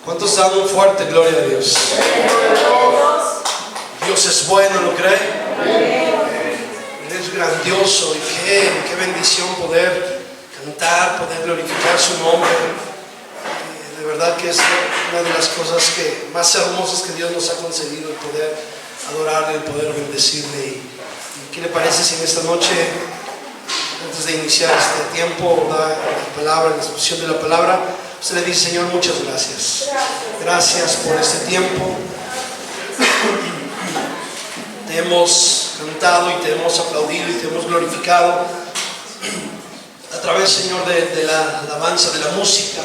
¿Cuántos dan un fuerte gloria a Dios? Dios es bueno, ¿lo cree? Él es grandioso y qué bendición poder cantar, poder glorificar su nombre. De verdad que es una de las cosas más hermosas que Dios nos ha concedido, el poder adorarle, el poder bendecirle. ¿Y qué le parece si en esta noche, antes de iniciar este tiempo, la palabra, la exposición de la palabra, usted le dice: Señor, muchas gracias. Gracias por este tiempo. Te hemos cantado y te hemos aplaudido y te hemos glorificado a través, Señor, de la alabanza, de la música,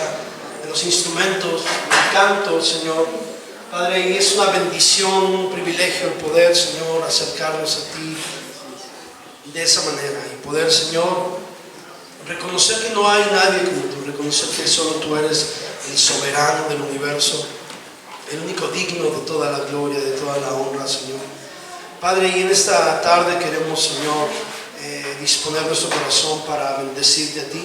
de los instrumentos, del canto, Señor. Padre, y es una bendición, un privilegio el poder, Señor, acercarnos a ti de esa manera y poder, Señor, reconocer que no hay nadie como tú, reconocer que solo tú eres el soberano del universo, el único digno de toda la gloria, de toda la honra, Señor. Padre, y en esta tarde queremos, Señor, disponer nuestro corazón para bendecirte a ti,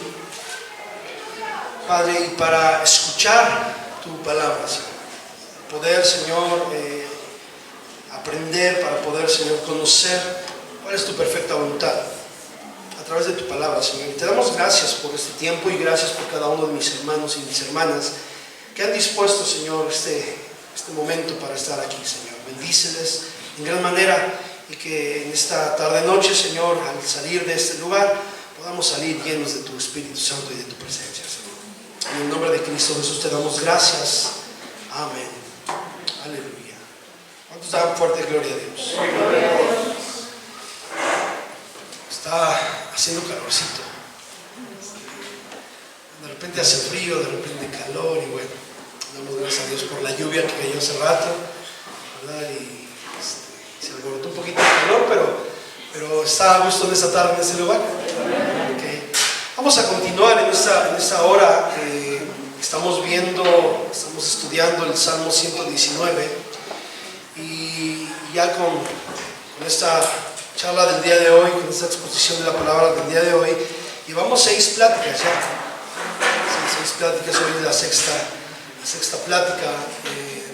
Padre, y para escuchar tu palabra, Señor. Poder, Señor, aprender, para poder, Señor, conocer cuál es tu perfecta voluntad a través de tu palabra, Señor. Y te damos gracias por este tiempo y gracias por cada uno de mis hermanos y mis hermanas que han dispuesto, Señor, este momento para estar aquí, Señor. Bendíceles en gran manera y que en esta tarde-noche, Señor, al salir de este lugar, podamos salir llenos de tu Espíritu Santo y de tu presencia, Señor. En el nombre de Cristo Jesús te damos gracias. Amén. Aleluya. ¿Cuántos dan fuerte gloria a Dios? Está haciendo calorcito. De repente hace frío, de repente calor, y bueno, damos gracias a Dios por la lluvia que cayó hace rato, ¿verdad? Y se alborotó un poquito de calor, pero está a gusto en esta tarde en este lugar. Okay. Vamos a continuar en esta hora. Estamos estudiando el Salmo 119 y ya con esta charla del día de hoy, con esta exposición de la palabra del día de hoy, llevamos 6 pláticas ya. 6 pláticas, hoy es la sexta plática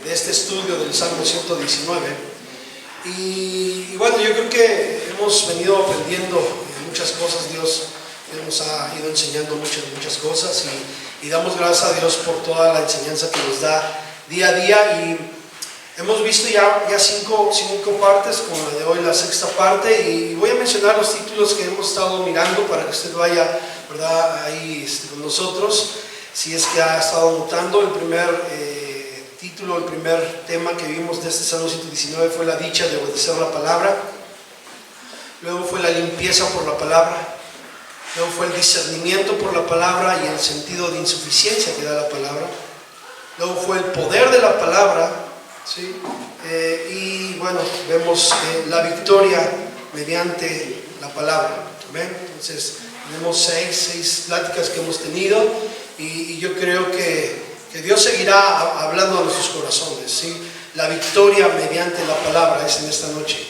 de este estudio del Salmo 119. Y bueno, yo creo que hemos venido aprendiendo muchas cosas. Dios nos ha ido enseñando muchas cosas y damos gracias a Dios por toda la enseñanza que nos da día a día. Y hemos visto ya 5 partes, como la de hoy, la 6ª parte, y voy a mencionar los títulos que hemos estado mirando para que usted vaya, ¿verdad?, ahí con nosotros, si es que ha estado notando. El primer título, el primer tema que vimos de este Salmo 119 fue la dicha de obedecer la palabra. Luego fue la limpieza por la palabra. Luego fue el discernimiento por la palabra y el sentido de insuficiencia que da la palabra. Luego fue el poder de la palabra, ¿sí? Y bueno, vemos la victoria mediante la palabra. ¿Ven? Entonces, tenemos 6 pláticas que hemos tenido y yo creo que Dios seguirá hablando a nuestros corazones, ¿sí? La victoria mediante la palabra es en esta noche.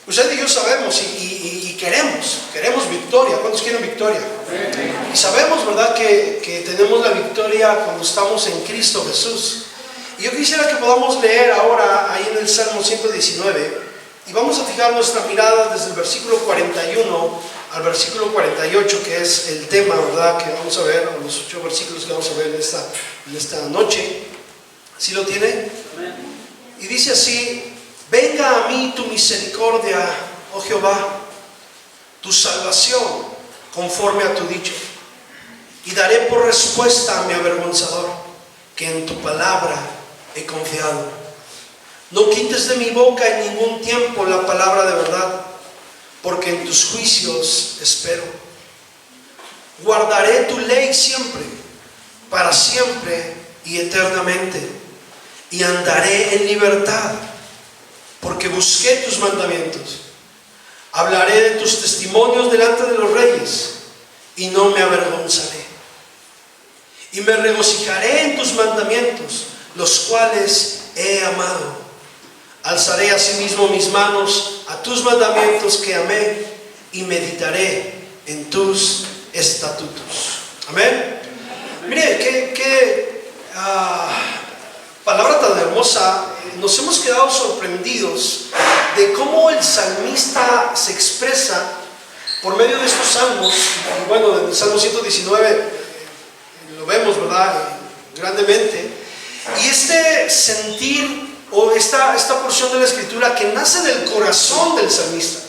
Usted y yo sabemos y queremos victoria. ¿Cuántos quieren victoria? Y sabemos, ¿verdad?, que tenemos la victoria cuando estamos en Cristo Jesús. Y yo quisiera que podamos leer ahora ahí en el Salmo 119 y vamos a fijar nuestra mirada desde el versículo 41 al versículo 48, que es el tema, ¿verdad?, que vamos a ver, los 8 versículos que vamos a ver en esta noche. ¿Sí lo tiene? Y dice así: venga a mí tu misericordia, oh Jehová, tu salvación conforme a tu dicho, y daré por respuesta a mi avergonzador, que en tu palabra he confiado. No quites de mi boca en ningún tiempo la palabra de verdad, porque en tus juicios espero. Guardaré tu ley siempre, para siempre y eternamente, y andaré en libertad, porque busqué tus mandamientos. Hablaré de tus testimonios delante de los reyes, y no me avergonzaré. Y me regocijaré en tus mandamientos, los cuales he amado. Alzaré asimismo mis manos a tus mandamientos que amé, y meditaré en tus estatutos. Amén. Mire, qué hermosa, nos hemos quedado sorprendidos de cómo el salmista se expresa por medio de estos salmos. Y bueno, en el Salmo 119 lo vemos, ¿verdad?, grandemente. Y este sentir o esta porción de la escritura que nace del corazón del salmista,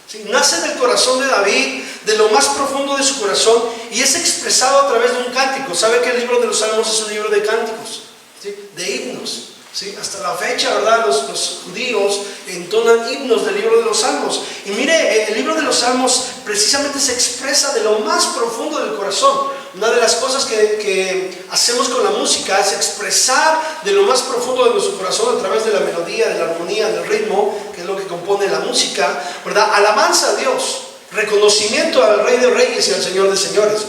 ¿sí?, nace del corazón de David, de lo más profundo de su corazón, y es expresado a través de un cántico. ¿Sabe que el libro de los Salmos es un libro de cánticos? ¿Sí? De himnos. ¿Sí? Hasta la fecha, ¿verdad?, los judíos entonan himnos del libro de los Salmos. Y mire, el libro de los Salmos precisamente se expresa de lo más profundo del corazón. Una de las cosas que hacemos con la música es expresar de lo más profundo de nuestro corazón a través de la melodía, de la armonía, del ritmo, que es lo que compone la música, ¿verdad? Alabanza a Dios, reconocimiento al Rey de Reyes y al Señor de Señores.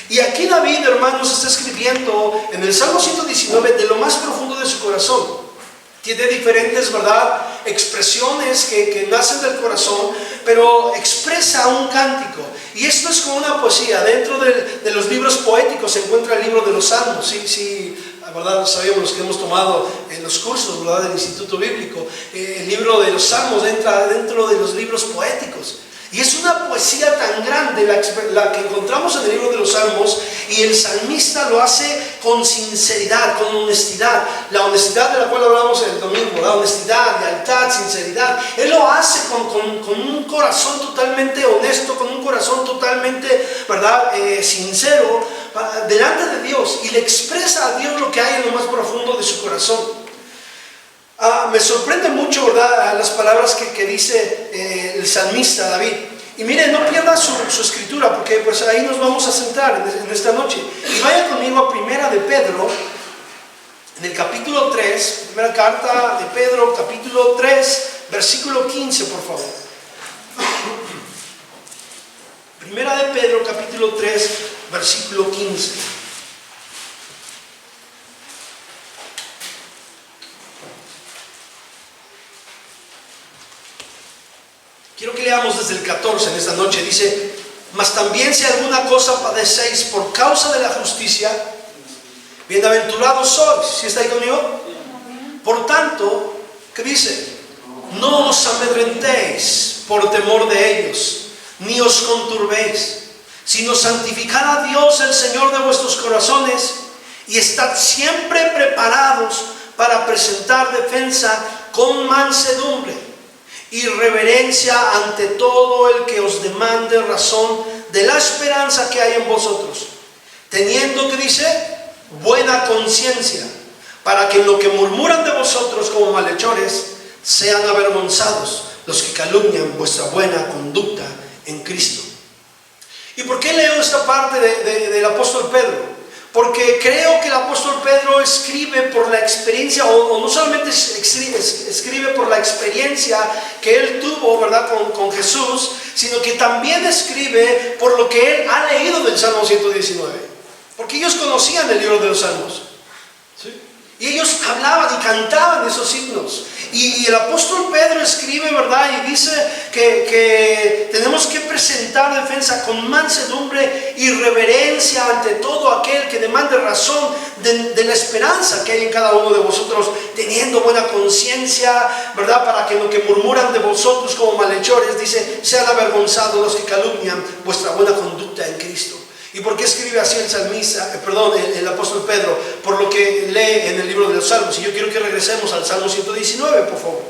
Y aquí David, hermanos, está escribiendo en el Salmo 119 de lo más profundo de su corazón. Tiene diferentes, ¿verdad?, expresiones que nacen del corazón, pero expresa un cántico. Y esto es como una poesía. Dentro de los libros poéticos se encuentra el libro de los Salmos. Sí, ¿verdad? Sabíamos los que hemos tomado en los cursos, ¿verdad?, del Instituto Bíblico. El libro de los Salmos entra dentro de los libros poéticos. Y es una poesía tan grande la que encontramos en el libro de los Salmos, y el salmista lo hace con sinceridad, con honestidad. La honestidad de la cual hablamos el domingo, la honestidad, lealtad, sinceridad. Él lo hace con un corazón totalmente honesto, con un corazón totalmente, ¿verdad?, sincero, delante de Dios, y le expresa a Dios lo que hay en lo más profundo de su corazón. Me sorprende mucho, ¿verdad?, las palabras que dice el salmista David. Y mire, no pierda su escritura, porque pues ahí nos vamos a centrar en esta noche. Y vaya conmigo a Primera de Pedro, en el capítulo 3, primera carta de Pedro, capítulo 3, versículo 15, por favor. Primera de Pedro, capítulo 3, versículo 15. Quiero que leamos desde el 14 en esta noche. Dice: mas también si alguna cosa padecéis por causa de la justicia, bienaventurados sois. ¿Sí está ahí conmigo? Por tanto, ¿qué dice? No os amedrentéis por temor de ellos, ni os conturbéis, sino santificad a Dios el Señor de vuestros corazones, y estad siempre preparados para presentar defensa con mansedumbre y reverencia ante todo el que os demande razón de la esperanza que hay en vosotros, teniendo, que dice, buena conciencia, para que en lo que murmuran de vosotros como malhechores sean avergonzados los que calumnian vuestra buena conducta en Cristo. ¿Y por qué leo esta parte del apóstol Pedro? Porque creo que el apóstol Pedro escribe por la experiencia, o no solamente escribe por la experiencia que él tuvo, ¿verdad?, con Jesús, sino que también escribe por lo que él ha leído del Salmo 119. Porque ellos conocían el libro de los Salmos, ¿sí?, y ellos hablaban y cantaban esos himnos. Y el apóstol Pedro escribe, ¿verdad?, y dice que tenemos que presentar defensa con mansedumbre y reverencia ante todo aquel que demande razón de la esperanza que hay en cada uno de vosotros, teniendo buena conciencia, ¿verdad?, para que en lo que murmuran de vosotros como malhechores, dice, sean avergonzados los que calumnian vuestra buena conducta en Cristo. ¿Y por qué escribe así el salmista, el apóstol Pedro? Por lo que lee en el libro de los Salmos. Y yo quiero que regresemos al Salmo 119, por favor.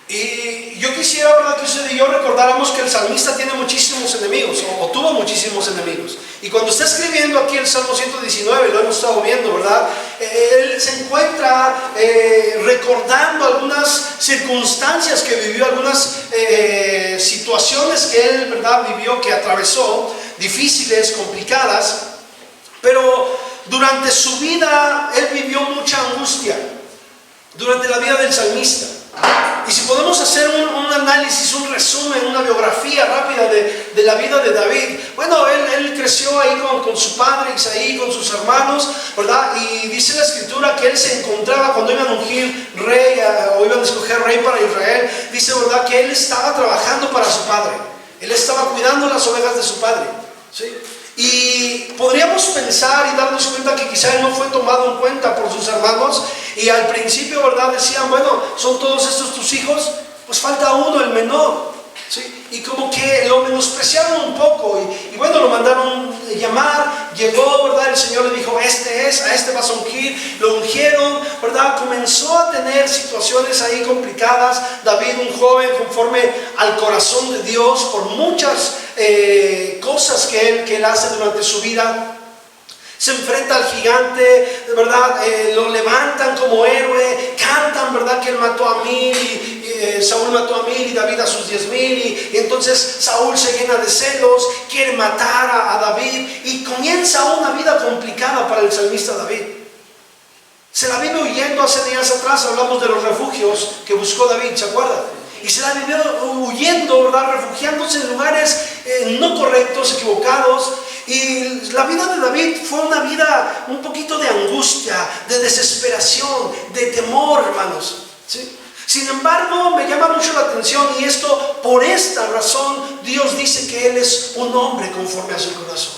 Y yo quisiera, ¿verdad?, que usted y yo recordáramos que el salmista tiene muchísimos enemigos, o tuvo muchísimos enemigos. Y cuando está escribiendo aquí el Salmo 119, lo hemos estado viendo, ¿verdad?, él se encuentra recordando algunas circunstancias que vivió, algunas situaciones que él, ¿verdad?, vivió, que atravesó, difíciles, complicadas. Pero durante su vida él vivió mucha angustia, durante la vida del salmista. Y si podemos hacer un análisis, un resumen, una biografía rápida de la vida de David, bueno, él creció ahí con su padre Isaí, con sus hermanos, ¿verdad? Y dice la escritura que él se encontraba, cuando iban a ungir rey, o iban a escoger rey para Israel, dice, ¿verdad?, que él estaba trabajando para su padre, él estaba cuidando las ovejas de su padre, ¿sí? Y podríamos pensar y darnos cuenta que quizá él no fue tomado en cuenta por Y al principio, ¿verdad? Decían, bueno, ¿son todos estos tus hijos? Pues falta uno, el menor, ¿sí? Y como que lo menospreciaron un poco y bueno, lo mandaron llamar, llegó, ¿verdad? El Señor le dijo, este es, a este vas a ungir, lo ungieron, ¿verdad? Comenzó a tener situaciones ahí complicadas. David, un joven conforme al corazón de Dios, por muchas cosas que él hace durante su vida. Se enfrenta al gigante, ¿verdad? Lo levantan como héroe, cantan, ¿verdad? Que él mató a 1000, Saúl mató a 1000 y David a sus 10,000. Y entonces Saúl se llena de celos, quiere matar a David y comienza una vida complicada para el salmista David. Se la vive huyendo. Hace días atrás hablamos de los refugios que buscó David, ¿se acuerdan? Y se la vivió huyendo, ¿verdad? Refugiándose en lugares no correctos, equivocados. Y la vida de David fue una vida un poquito de angustia, de desesperación, de temor, hermanos, ¿sí? Sin embargo, me llama mucho la atención, y esto por esta razón Dios dice que Él es un hombre conforme a su corazón.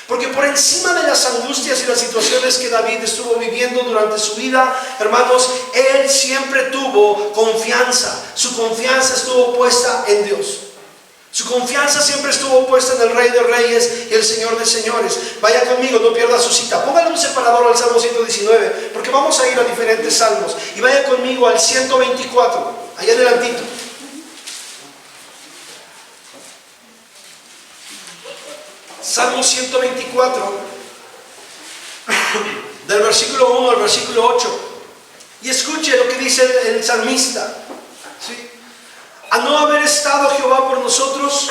Porque por encima de las angustias y las situaciones que David estuvo viviendo durante su vida, hermanos, él siempre tuvo confianza. Su confianza estuvo puesta en Dios. Su confianza siempre estuvo puesta en el Rey de Reyes y el Señor de Señores. Vaya conmigo, no pierda su cita. Póngale un separador al Salmo 119, porque vamos a ir a diferentes salmos. Y vaya conmigo al 124, allá adelantito. Salmo 124, del versículo 1 al versículo 8. Y escuche lo que dice el salmista, ¿sí? A no haber estado Jehová por nosotros,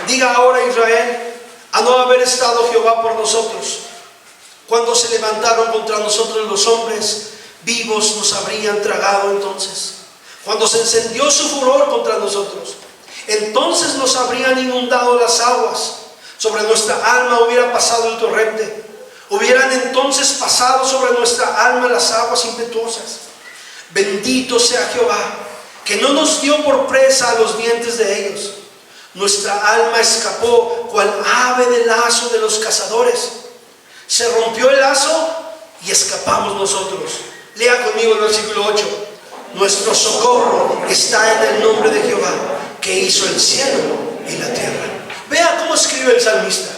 diga ahora Israel, a no haber estado Jehová por nosotros, cuando se levantaron contra nosotros los hombres, vivos nos habrían tragado entonces. Cuando se encendió su furor contra nosotros, entonces nos habrían inundado las aguas. Sobre nuestra alma hubiera pasado el torrente. Hubieran entonces pasado sobre nuestra alma las aguas impetuosas. Bendito sea Jehová, que no nos dio por presa a los dientes de ellos. Nuestra alma escapó cual ave del lazo de los cazadores. Se rompió el lazo y escapamos nosotros. Lea conmigo el versículo 8. Nuestro socorro está en el nombre de Jehová, que hizo el cielo y la tierra. Vea cómo escribe el salmista.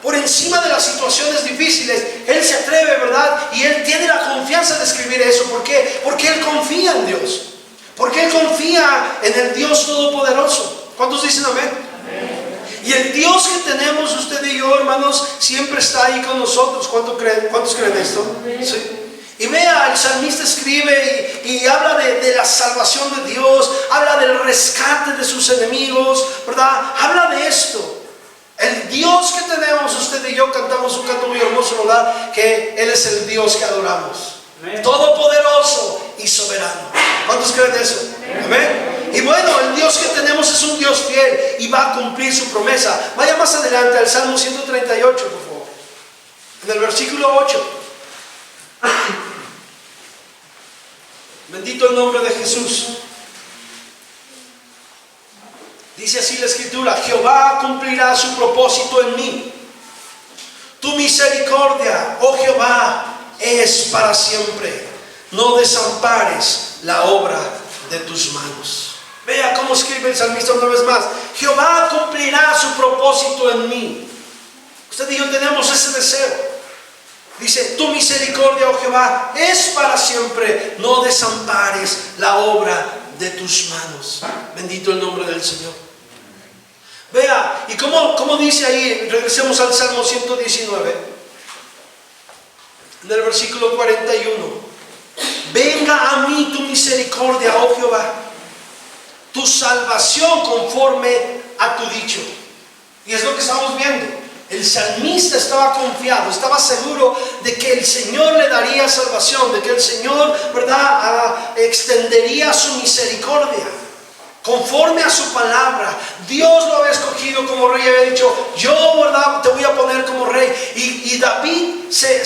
Por encima de las situaciones difíciles, él se atreve, ¿verdad? Y él tiene la confianza de escribir eso. ¿Por qué? Porque él confía en Dios. Porque él confía en el Dios Todopoderoso. ¿Cuántos dicen amén? Amén. Y el Dios que tenemos usted y yo, hermanos, siempre está ahí con nosotros. ¿Cuántos creen esto? Sí. Y vea, el salmista escribe y habla de la salvación de Dios, habla del rescate de sus enemigos, ¿verdad? Habla de esto. El Dios que tenemos, usted y yo cantamos un canto muy hermoso, ¿verdad? Que Él es el Dios que adoramos. Amén. Todopoderoso y soberano. ¿Cuántos creen eso? Amén. Y bueno, el Dios que tenemos es un Dios fiel y va a cumplir su promesa. Vaya más adelante al Salmo 138, por favor. En el versículo 8. Bendito el nombre de Jesús. Dice así la escritura: Jehová cumplirá su propósito en mí. Tu misericordia, oh Jehová, es para siempre. No desampares la obra de tus manos. Vea cómo escribe el salmista una vez más: Jehová cumplirá su propósito en mí. Usted y yo tenemos ese deseo. Dice: tu misericordia, oh Jehová, es para siempre. No desampares la obra de tus manos. Bendito el nombre del Señor. Vea, y como dice ahí, regresemos al Salmo 119, en el versículo 41. Venga a mí tu misericordia, oh Jehová, tu salvación conforme a tu dicho. Y es lo que estamos viendo. El salmista estaba confiado, estaba seguro de que el Señor le daría salvación, de que el Señor, ¿verdad?, extendería su misericordia conforme a su palabra. Dios lo había escogido como rey, había dicho: yo, ¿verdad?, te voy a poner como rey. Y David se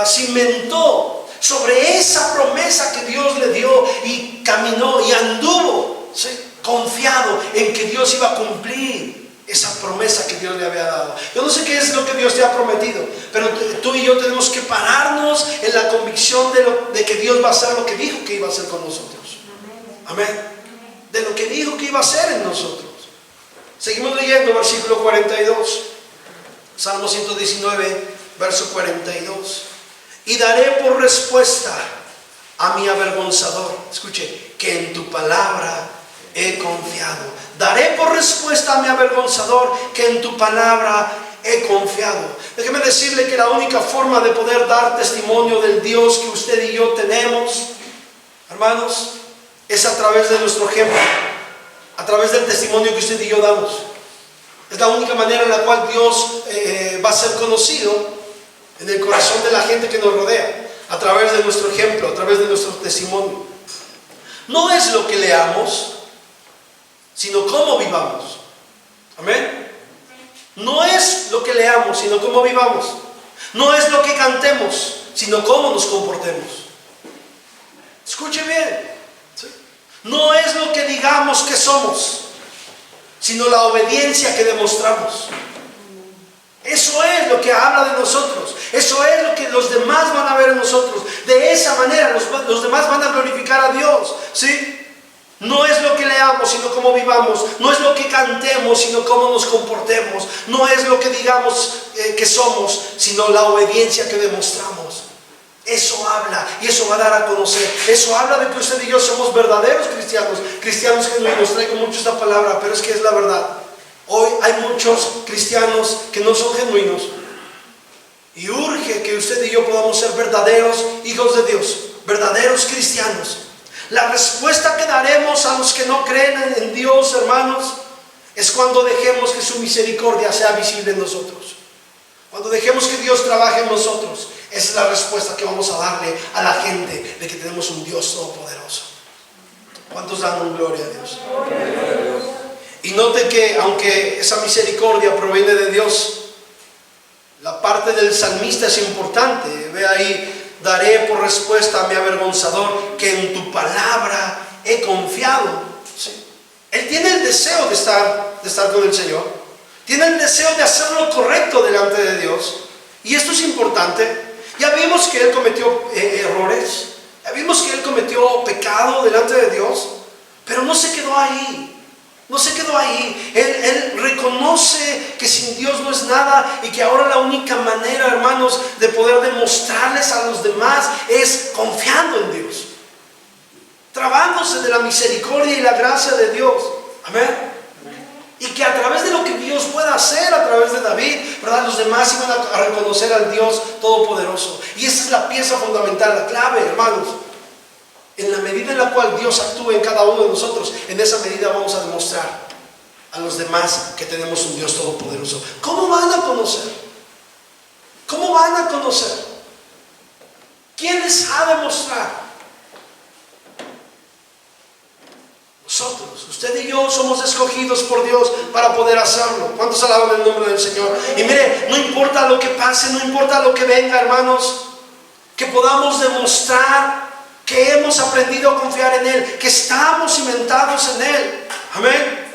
cimentó sobre esa promesa que Dios le dio y caminó y anduvo, ¿sí?, confiado en que Dios iba a cumplir esa promesa que Dios le había dado. Yo no sé qué es lo que Dios te ha prometido, pero tú y yo tenemos que pararnos en la convicción de que Dios va a hacer lo que dijo que iba a hacer con nosotros. Amén. De lo que dijo que iba a hacer en nosotros. Seguimos leyendo versículo 42. Salmo 119, verso 42. Y daré por respuesta a mi avergonzador. Escuche, que en tu palabra he confiado. Daré por respuesta a mi avergonzador, que en tu palabra he confiado. Déjeme decirle que la única forma de poder dar testimonio del Dios que usted y yo tenemos, hermanos, es a través de nuestro ejemplo, a través del testimonio que usted y yo damos. Es la única manera en la cual Dios va a ser conocido en el corazón de la gente que nos rodea, a través de nuestro ejemplo, a través de nuestro testimonio. No es lo que leamos, sino cómo vivamos. Amén. No es lo que leamos, sino cómo vivamos. No es lo que cantemos, sino cómo nos comportemos. Escuche bien. ¿Sí? No es lo que digamos que somos, sino la obediencia que demostramos. Eso es lo que habla de nosotros. Eso es lo que los demás van a ver en nosotros. De esa manera los demás van a glorificar a Dios. ¿Sí? No es lo que leamos, sino cómo vivamos. No es lo que cantemos, sino cómo nos comportemos. No es lo que digamos que somos, sino la obediencia que demostramos. Eso habla y eso va a dar a conocer. Eso habla de que usted y yo somos verdaderos cristianos, cristianos genuinos. Traigo mucho esta palabra, pero es que es la verdad. Hoy hay muchos cristianos que no son genuinos, y urge que usted y yo podamos ser verdaderos hijos de Dios, verdaderos cristianos. La respuesta que daremos a los que no creen en Dios, hermanos, es cuando dejemos que su misericordia sea visible en nosotros. Cuando dejemos que Dios trabaje en nosotros, esa es la respuesta que vamos a darle a la gente de que tenemos un Dios todopoderoso. ¿Cuántos dan gloria a Dios? Y note que aunque esa misericordia proviene de Dios, la parte del salmista es importante. Ve ahí, daré por respuesta a mi avergonzador, que en tu palabra he confiado. ¿Sí? Él tiene el deseo de estar con el Señor. Tiene el deseo de hacer lo correcto delante de Dios. Y esto es importante. Ya vimos que él cometió errores. Ya vimos que él cometió pecado delante de Dios. Pero no se quedó ahí. No se quedó ahí. Él reconoce que sin Dios no es nada, y que ahora la única manera, hermanos, de poder demostrarles a los demás es confiando en Dios, trabándose de la misericordia y la gracia de Dios. Amén. Y que a través de lo que Dios pueda hacer a través de David, ¿verdad?, los demás iban a reconocer al Dios todopoderoso. Y esa es la pieza fundamental, la clave, hermanos. En la medida en la cual Dios actúe en cada uno de nosotros, en esa medida vamos a demostrar a los demás que tenemos un Dios todopoderoso. ¿Cómo van a conocer? ¿Cómo van a conocer? ¿Quién les ha de mostrar? Nosotros, usted y yo somos escogidos por Dios para poder hacerlo. ¿Cuántos alaban el nombre del Señor? Y mire, no importa lo que pase, no importa lo que venga, hermanos, que podamos demostrar que hemos aprendido a confiar en Él, que estamos cimentados en Él. Amén.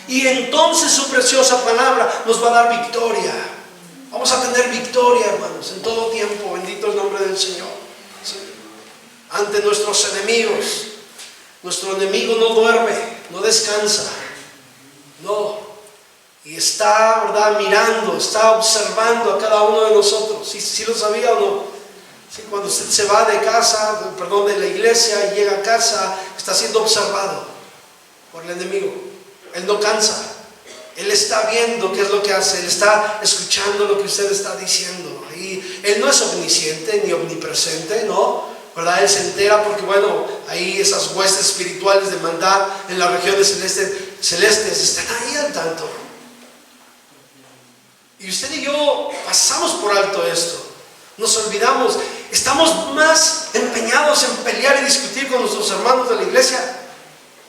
Y entonces su preciosa palabra nos va a dar victoria. Vamos a tener victoria, hermanos, en todo tiempo. Bendito el nombre del Señor. ¿Sí? Ante nuestros enemigos. Nuestro enemigo no duerme, no descansa. No. Y está, ¿verdad?, mirando, está observando a cada uno de nosotros. ¿Sí lo sabía o no? Sí, cuando usted se va de casa, de la iglesia, y llega a casa, está siendo observado por el enemigo. Él no cansa. Él está viendo qué es lo que hace. Él está escuchando lo que usted está diciendo. Y él no es omnisciente ni omnipresente, ¿no? ¿Verdad? Él se entera porque, bueno, ahí esas huestes espirituales de maldad en las regiones celestes están ahí al tanto. Y usted y yo pasamos por alto esto. Nos olvidamos, estamos más empeñados en pelear y discutir con nuestros hermanos de la iglesia,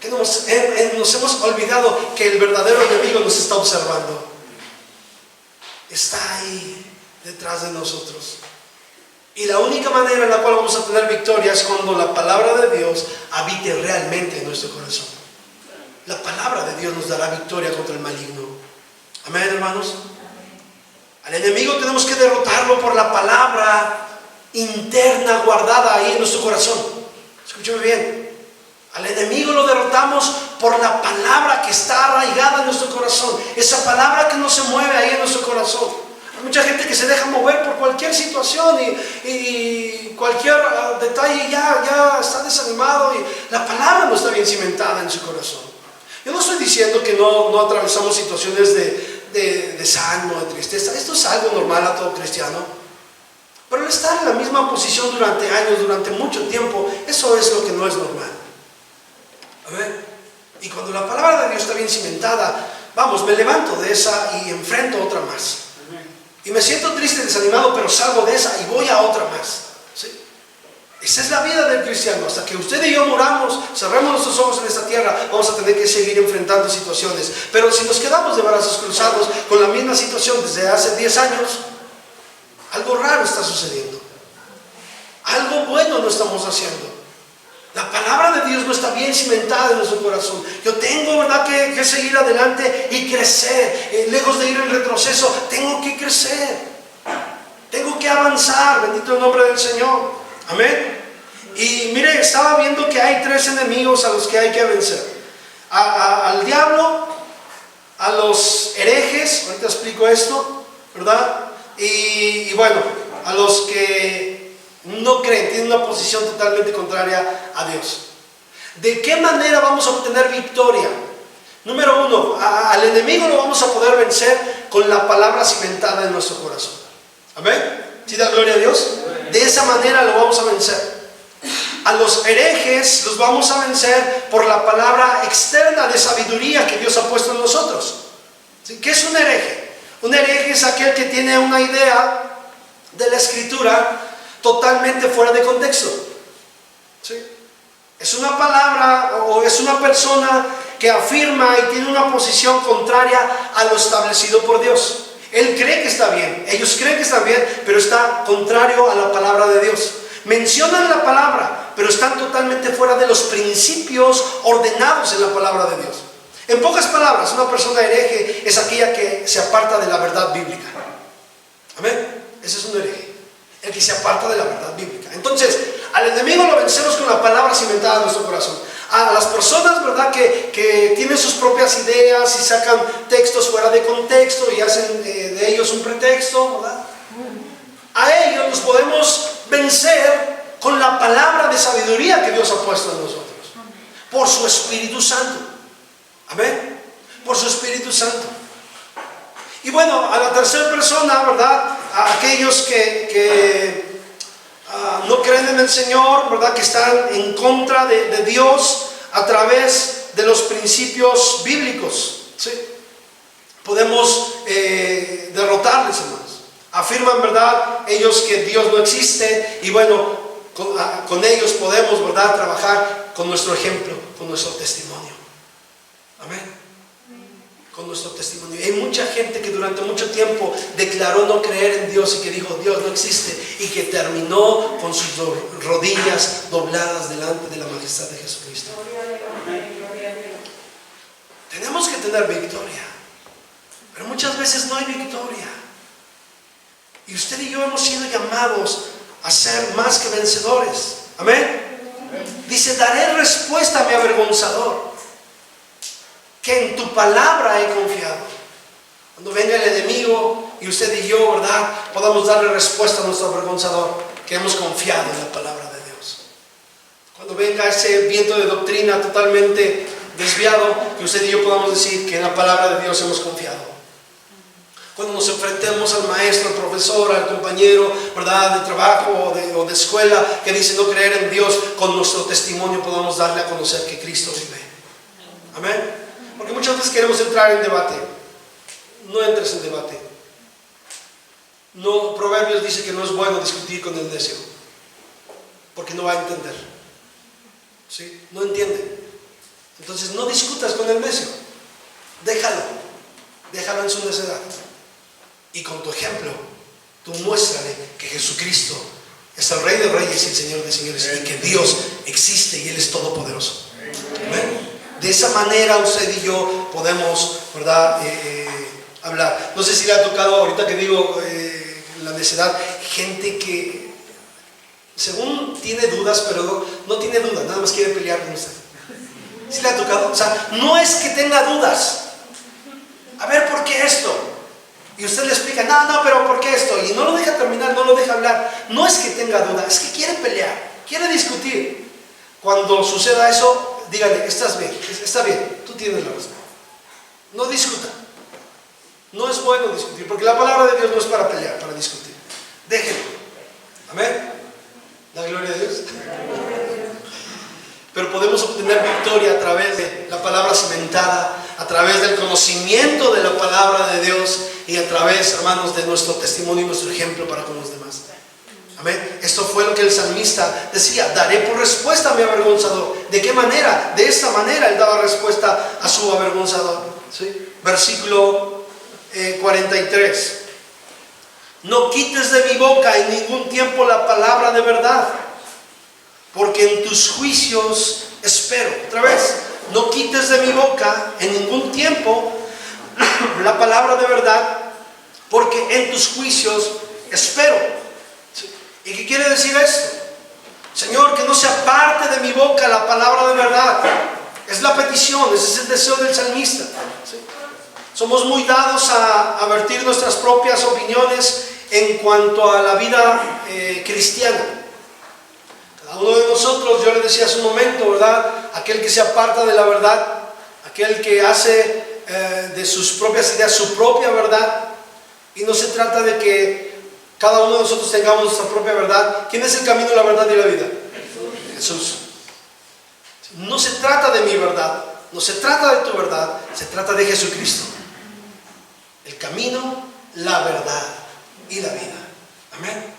que nos hemos olvidado que el verdadero enemigo nos está observando. Está ahí detrás de nosotros. Y la única manera en la cual vamos a tener victoria es cuando la palabra de Dios habite realmente en nuestro corazón. La palabra de Dios nos dará victoria contra el maligno. Amén, hermanos. Al enemigo tenemos que derrotarlo por la palabra interna guardada ahí en nuestro corazón. Escúcheme bien. Al enemigo lo derrotamos por la palabra que está arraigada en nuestro corazón. Esa palabra que no se mueve ahí en nuestro corazón. Hay mucha gente que se deja mover por cualquier situación y cualquier detalle ya está desanimado y la palabra no está bien cimentada en su corazón. Yo no estoy diciendo que no atravesamos situaciones de desánimo, de tristeza. Esto es algo normal a todo cristiano. Pero el estar en la misma posición durante años, durante mucho tiempo, eso es lo que no es normal. A ver, y cuando la palabra de Dios está bien cimentada, vamos, me levanto de esa y enfrento otra más. Y me siento triste, desanimado, pero salgo de esa y voy a otra más. ¿Sí? Esa es la vida del cristiano. Hasta que usted y yo muramos, cerremos nuestros ojos en esta tierra, vamos a tener que seguir enfrentando situaciones. Pero si nos quedamos de brazos cruzados con la misma situación desde hace 10 años, algo raro está sucediendo. Algo bueno no estamos haciendo. La palabra de Dios no está bien cimentada en nuestro corazón. Yo tengo, ¿verdad?, que seguir adelante y crecer. Lejos de ir en retroceso, tengo que crecer. Tengo que avanzar. Bendito el nombre del Señor. Amén. Y mire, estaba viendo que hay 3 enemigos a los que hay que vencer. Al diablo, a los herejes, ahorita explico esto, ¿verdad? Y bueno, a los que no creen, tienen una posición totalmente contraria a Dios. ¿De qué manera vamos a obtener victoria? Número 1, al enemigo lo vamos a poder vencer con la palabra cimentada en nuestro corazón. Amén. ¿Sí da gloria a Dios? De esa manera lo vamos a vencer. A los herejes los vamos a vencer por la palabra externa de sabiduría que Dios ha puesto en nosotros. ¿Sí? ¿Qué es un hereje? Un hereje es aquel que tiene una idea de la escritura totalmente fuera de contexto. ¿Sí? Es una palabra o es una persona que afirma y tiene una posición contraria a lo establecido por Dios. Él cree que está bien, ellos creen que está bien, pero está contrario a la palabra de Dios. Mencionan la palabra, pero están totalmente fuera de los principios ordenados en la palabra de Dios. En pocas palabras, una persona hereje es aquella que se aparta de la verdad bíblica. Amén. Ese es un hereje, el que se aparta de la verdad bíblica. Entonces, al enemigo lo vencemos con la palabra cimentada en nuestro corazón. A las personas, ¿verdad?, que tienen sus propias ideas y sacan textos fuera de contexto y hacen de ellos un pretexto, ¿verdad? A ellos los podemos vencer con la palabra de sabiduría que Dios ha puesto en nosotros, por su Espíritu Santo. Amén. Por su Espíritu Santo. Y bueno, a la tercera persona, ¿verdad?, a aquellos que no creen en el Señor, ¿verdad?, que están en contra de Dios a través de los principios bíblicos. ¿Sí? Podemos derrotarles, hermanos. Afirman, ¿verdad?, ellos que Dios no existe, y bueno, con ellos podemos, ¿verdad?, trabajar con nuestro ejemplo, con nuestro testimonio. Amén. Con nuestro testimonio. Hay mucha gente que durante mucho tiempo declaró no creer en Dios y que dijo Dios no existe, y que terminó con sus rodillas dobladas delante de la majestad de Jesucristo. Tenemos que tener victoria, pero muchas veces no hay victoria. Y usted y yo hemos sido llamados a ser más que vencedores. Amén. Dice, daré respuesta a mi avergonzador, que en tu palabra he confiado. Cuando venga el enemigo y usted y yo, ¿verdad?, podamos darle respuesta a nuestro avergonzador, que hemos confiado en la palabra de Dios. Cuando venga ese viento de doctrina totalmente desviado, que usted y yo podamos decir que en la palabra de Dios hemos confiado. Cuando nos enfrentemos al maestro, al profesor, al compañero, ¿verdad?, de trabajo o de escuela, que dice no creer en Dios, con nuestro testimonio podamos darle a conocer que Cristo vive. Amén. Porque muchas veces queremos entrar en debate. No entres en debate. No, Proverbios dice que no es bueno discutir con el necio, porque no va a entender. ¿Sí? No entiende. Entonces no discutas con el necio. Déjalo en su necedad. Y con tu ejemplo, tú muéstrale que Jesucristo es el Rey de Reyes y el Señor de Señores, y que Dios existe y Él es todopoderoso. Amén. De esa manera usted y yo podemos, ¿verdad?, hablar. No sé si le ha tocado, ahorita que digo la necedad, gente que según tiene dudas, pero no tiene dudas, nada más quiere pelear con usted. ¿Sí le ha tocado? O sea, no es que tenga dudas. A ver, ¿por qué esto? Y usted le explica, no, pero ¿por qué esto? Y no lo deja terminar, no lo deja hablar. No es que tenga dudas, es que quiere pelear, quiere discutir. Cuando suceda eso, dígale, estás bien, está bien, tú tienes la razón. No discuta. No es bueno discutir, porque la palabra de Dios no es para pelear, para discutir. Déjenlo. Amén. La gloria de Dios. Pero podemos obtener victoria a través de la palabra cimentada, a través del conocimiento de la palabra de Dios y a través, hermanos, de nuestro testimonio y nuestro ejemplo para con los demás. Amén. Esto fue lo que el salmista decía: daré por respuesta a mi avergonzador. ¿De qué manera? De esta manera él daba respuesta a su avergonzador. ¿Sí? Versículo 43. No quites de mi boca en ningún tiempo la palabra de verdad, porque en tus juicios espero. Otra vez, no quites de mi boca en ningún tiempo la palabra de verdad, porque en tus juicios espero. ¿Y qué quiere decir esto? Señor, que no se aparte de mi boca la palabra de verdad. Es la petición, ese es el deseo del salmista. ¿Sí? Somos muy dados a vertir nuestras propias opiniones en cuanto a la vida cristiana. Cada uno de nosotros, yo le decía hace un momento, ¿verdad? Aquel que se aparta de la verdad, aquel que hace de sus propias ideas su propia verdad. Y no se trata de que cada uno de nosotros tengamos nuestra propia verdad. ¿Quién es el camino, la verdad y la vida? Jesús. No se trata de mi verdad, no se trata de tu verdad, se trata de Jesucristo. El camino, la verdad y la vida. Amén.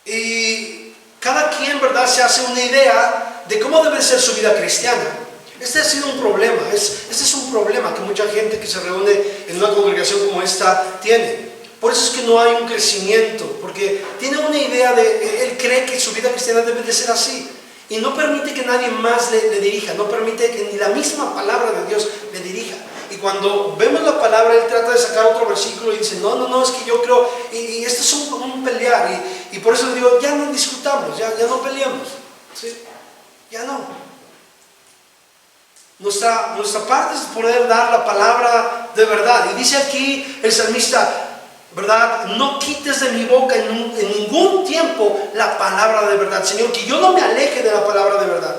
Y cada quien, ¿verdad?, se hace una idea de cómo debe ser su vida cristiana. Este ha sido un problema, este es un problema que mucha gente que se reúne en una congregación como esta tiene. Por eso es que no hay un crecimiento, porque tiene una idea de, él cree que su vida cristiana debe de ser así. Y no permite que nadie más le dirija, no permite que ni la misma palabra de Dios le dirija. Y cuando vemos la palabra, él trata de sacar otro versículo y dice, no, es que yo creo, y esto es un pelear. Y por eso le digo, ya no discutamos, ya no peleamos. ¿Sí? Ya no. Nuestra parte es poder dar la palabra de verdad. Y dice aquí el salmista, ¿verdad? No quites de mi boca en ningún tiempo la palabra de verdad. Señor, que yo no me aleje de la palabra de verdad.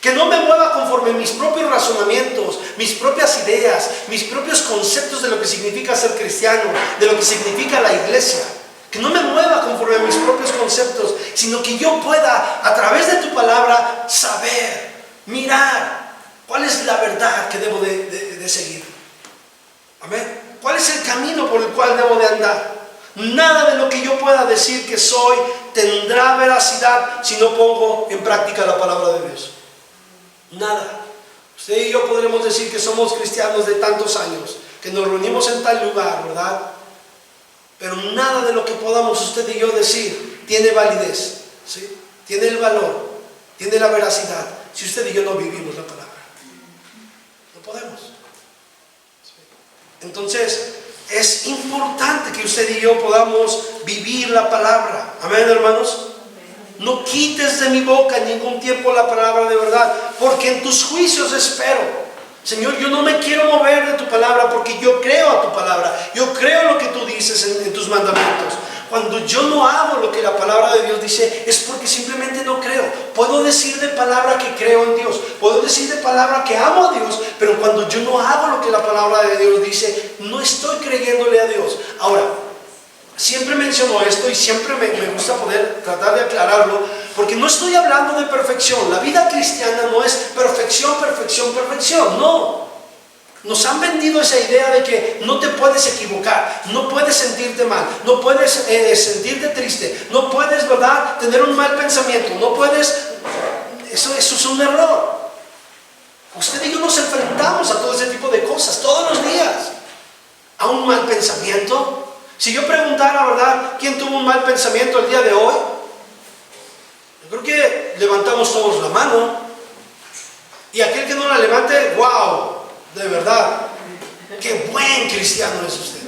Que no me mueva conforme a mis propios razonamientos, mis propias ideas, mis propios conceptos de lo que significa ser cristiano, de lo que significa la iglesia. Que no me mueva conforme a mis propios conceptos, sino que yo pueda, a través de tu palabra, saber, mirar cuál es la verdad que debo de seguir. Amén. ¿Cuál es el camino por el cual debo de andar? Nada de lo que yo pueda decir que soy tendrá veracidad si no pongo en práctica la palabra de Dios. Nada. Usted y yo podremos decir que somos cristianos de tantos años, que nos reunimos en tal lugar, ¿verdad? Pero nada de lo que podamos usted y yo decir tiene validez, ¿sí? Tiene el valor, tiene la veracidad, si usted y yo no vivimos la palabra. No podemos. Entonces, es importante que usted y yo podamos vivir la palabra. Amén, hermanos. No quites de mi boca en ningún tiempo la palabra de verdad, porque en tus juicios espero. Señor, yo no me quiero mover de tu palabra, porque yo creo a tu palabra. Yo creo lo que tú dices en tus mandamientos. Cuando yo no hago lo que la palabra de Dios dice, es porque simplemente no creo. Puedo decir de palabra que creo en Dios, puedo decir de palabra que amo a Dios, pero cuando yo no hago lo que la palabra de Dios dice, no estoy creyéndole a Dios. Ahora, siempre menciono esto y siempre me gusta poder tratar de aclararlo, porque no estoy hablando de perfección. La vida cristiana no es perfección, no. Nos han vendido esa idea de que no te puedes equivocar, no puedes sentirte mal, no puedes sentirte triste, no puedes, ¿verdad?, tener un mal pensamiento, no puedes. Eso es un error. Usted y yo nos enfrentamos a todo ese tipo de cosas todos los días. A un mal pensamiento. Si yo preguntara, ¿verdad?, ¿quién tuvo un mal pensamiento el día de hoy? Yo creo que levantamos todos la mano. Y aquel que no la levante, wow, de verdad, Qué buen cristiano es usted.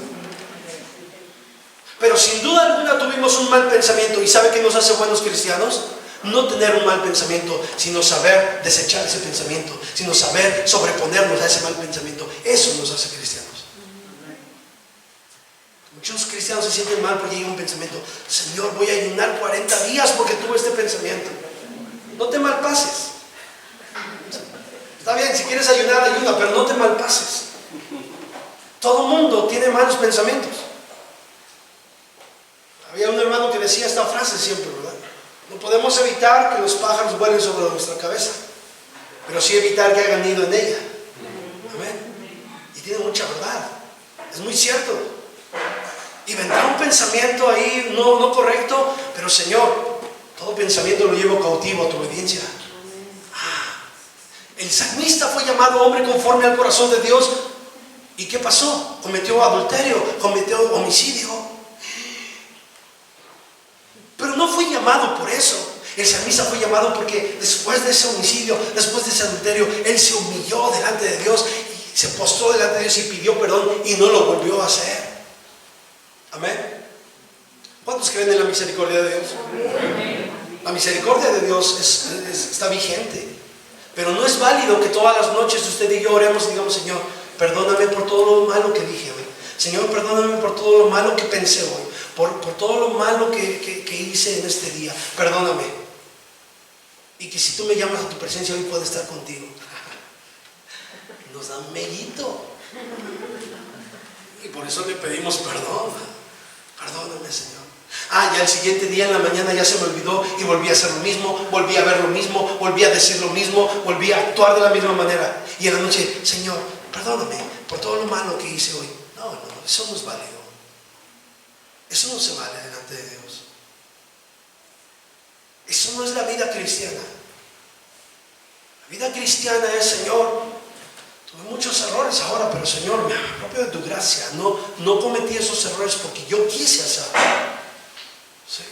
Pero sin duda alguna tuvimos un mal pensamiento. ¿Y sabe qué nos hace buenos cristianos? No tener un mal pensamiento, sino saber desechar ese pensamiento, sino saber sobreponernos a ese mal pensamiento. Eso nos hace cristianos. Muchos cristianos se sienten mal porque llega un pensamiento: Señor, voy a ayunar 40 días porque tuve este pensamiento. No te malpases. Está bien, si quieres ayunar, ayuda, pero no te malpases. Todo mundo tiene malos pensamientos. Había un hermano que decía esta frase siempre, ¿verdad? No podemos evitar que los pájaros vuelen sobre nuestra cabeza, pero sí evitar que hagan nido en ella. Amén. Y tiene mucha verdad. Es muy cierto. Y vendrá un pensamiento ahí no correcto, pero Señor, todo pensamiento lo llevo cautivo a tu obediencia. El salmista fue llamado hombre conforme al corazón de Dios. ¿Y qué pasó? Cometió adulterio, cometió homicidio. Pero no fue llamado por eso. El salmista fue llamado porque después de ese homicidio, después de ese adulterio, él se humilló delante de Dios, y se postró delante de Dios y pidió perdón y no lo volvió a hacer. Amén. ¿Cuántos creen en la misericordia de Dios? La misericordia de Dios está vigente. Pero no es válido que todas las noches usted y yo oremos y digamos: Señor, perdóname por todo lo malo que dije hoy. Señor, perdóname por todo lo malo que pensé hoy. Por todo lo malo que hice en este día. Perdóname. Y que si tú me llamas a tu presencia hoy, puedo estar contigo. Nos da un mellito. Y por eso le pedimos perdón. Perdóname, Señor. Ya el siguiente día en la mañana ya se me olvidó y volví a hacer lo mismo, volví a ver lo mismo, volví a decir lo mismo, volví a actuar de la misma manera. Y en la noche: Señor, perdóname por todo lo malo que hice hoy. No, eso no es válido. Eso no se vale delante de Dios. Eso no es la vida cristiana. La vida cristiana es: Señor, tuve muchos errores ahora, pero Señor, me apropio de tu gracia. No cometí esos errores porque yo quise hacerlo. Sí.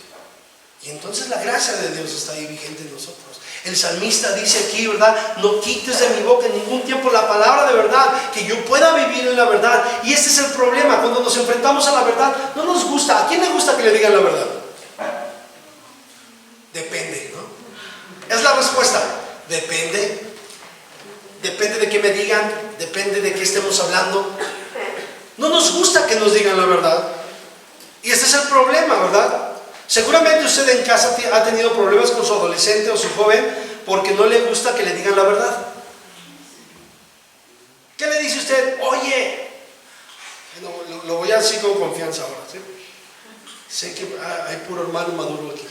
Y entonces la gracia de Dios está ahí vigente en nosotros. El salmista dice aquí, ¿verdad? No quites de mi boca en ningún tiempo la palabra de verdad, que yo pueda vivir en la verdad. Y este es el problema, cuando nos enfrentamos a la verdad, no nos gusta. ¿A quién le gusta que le digan la verdad? Depende, ¿no? Es la respuesta. Depende. Depende de qué me digan, depende de qué estemos hablando. No nos gusta que nos digan la verdad. Y este es el problema, ¿verdad? Seguramente usted en casa ha tenido problemas con su adolescente o su joven porque no le gusta que le digan la verdad. ¿Qué le dice usted? Oye, lo voy a decir con confianza ahora, ¿sí? Sé que hay puro hermano maduro aquí.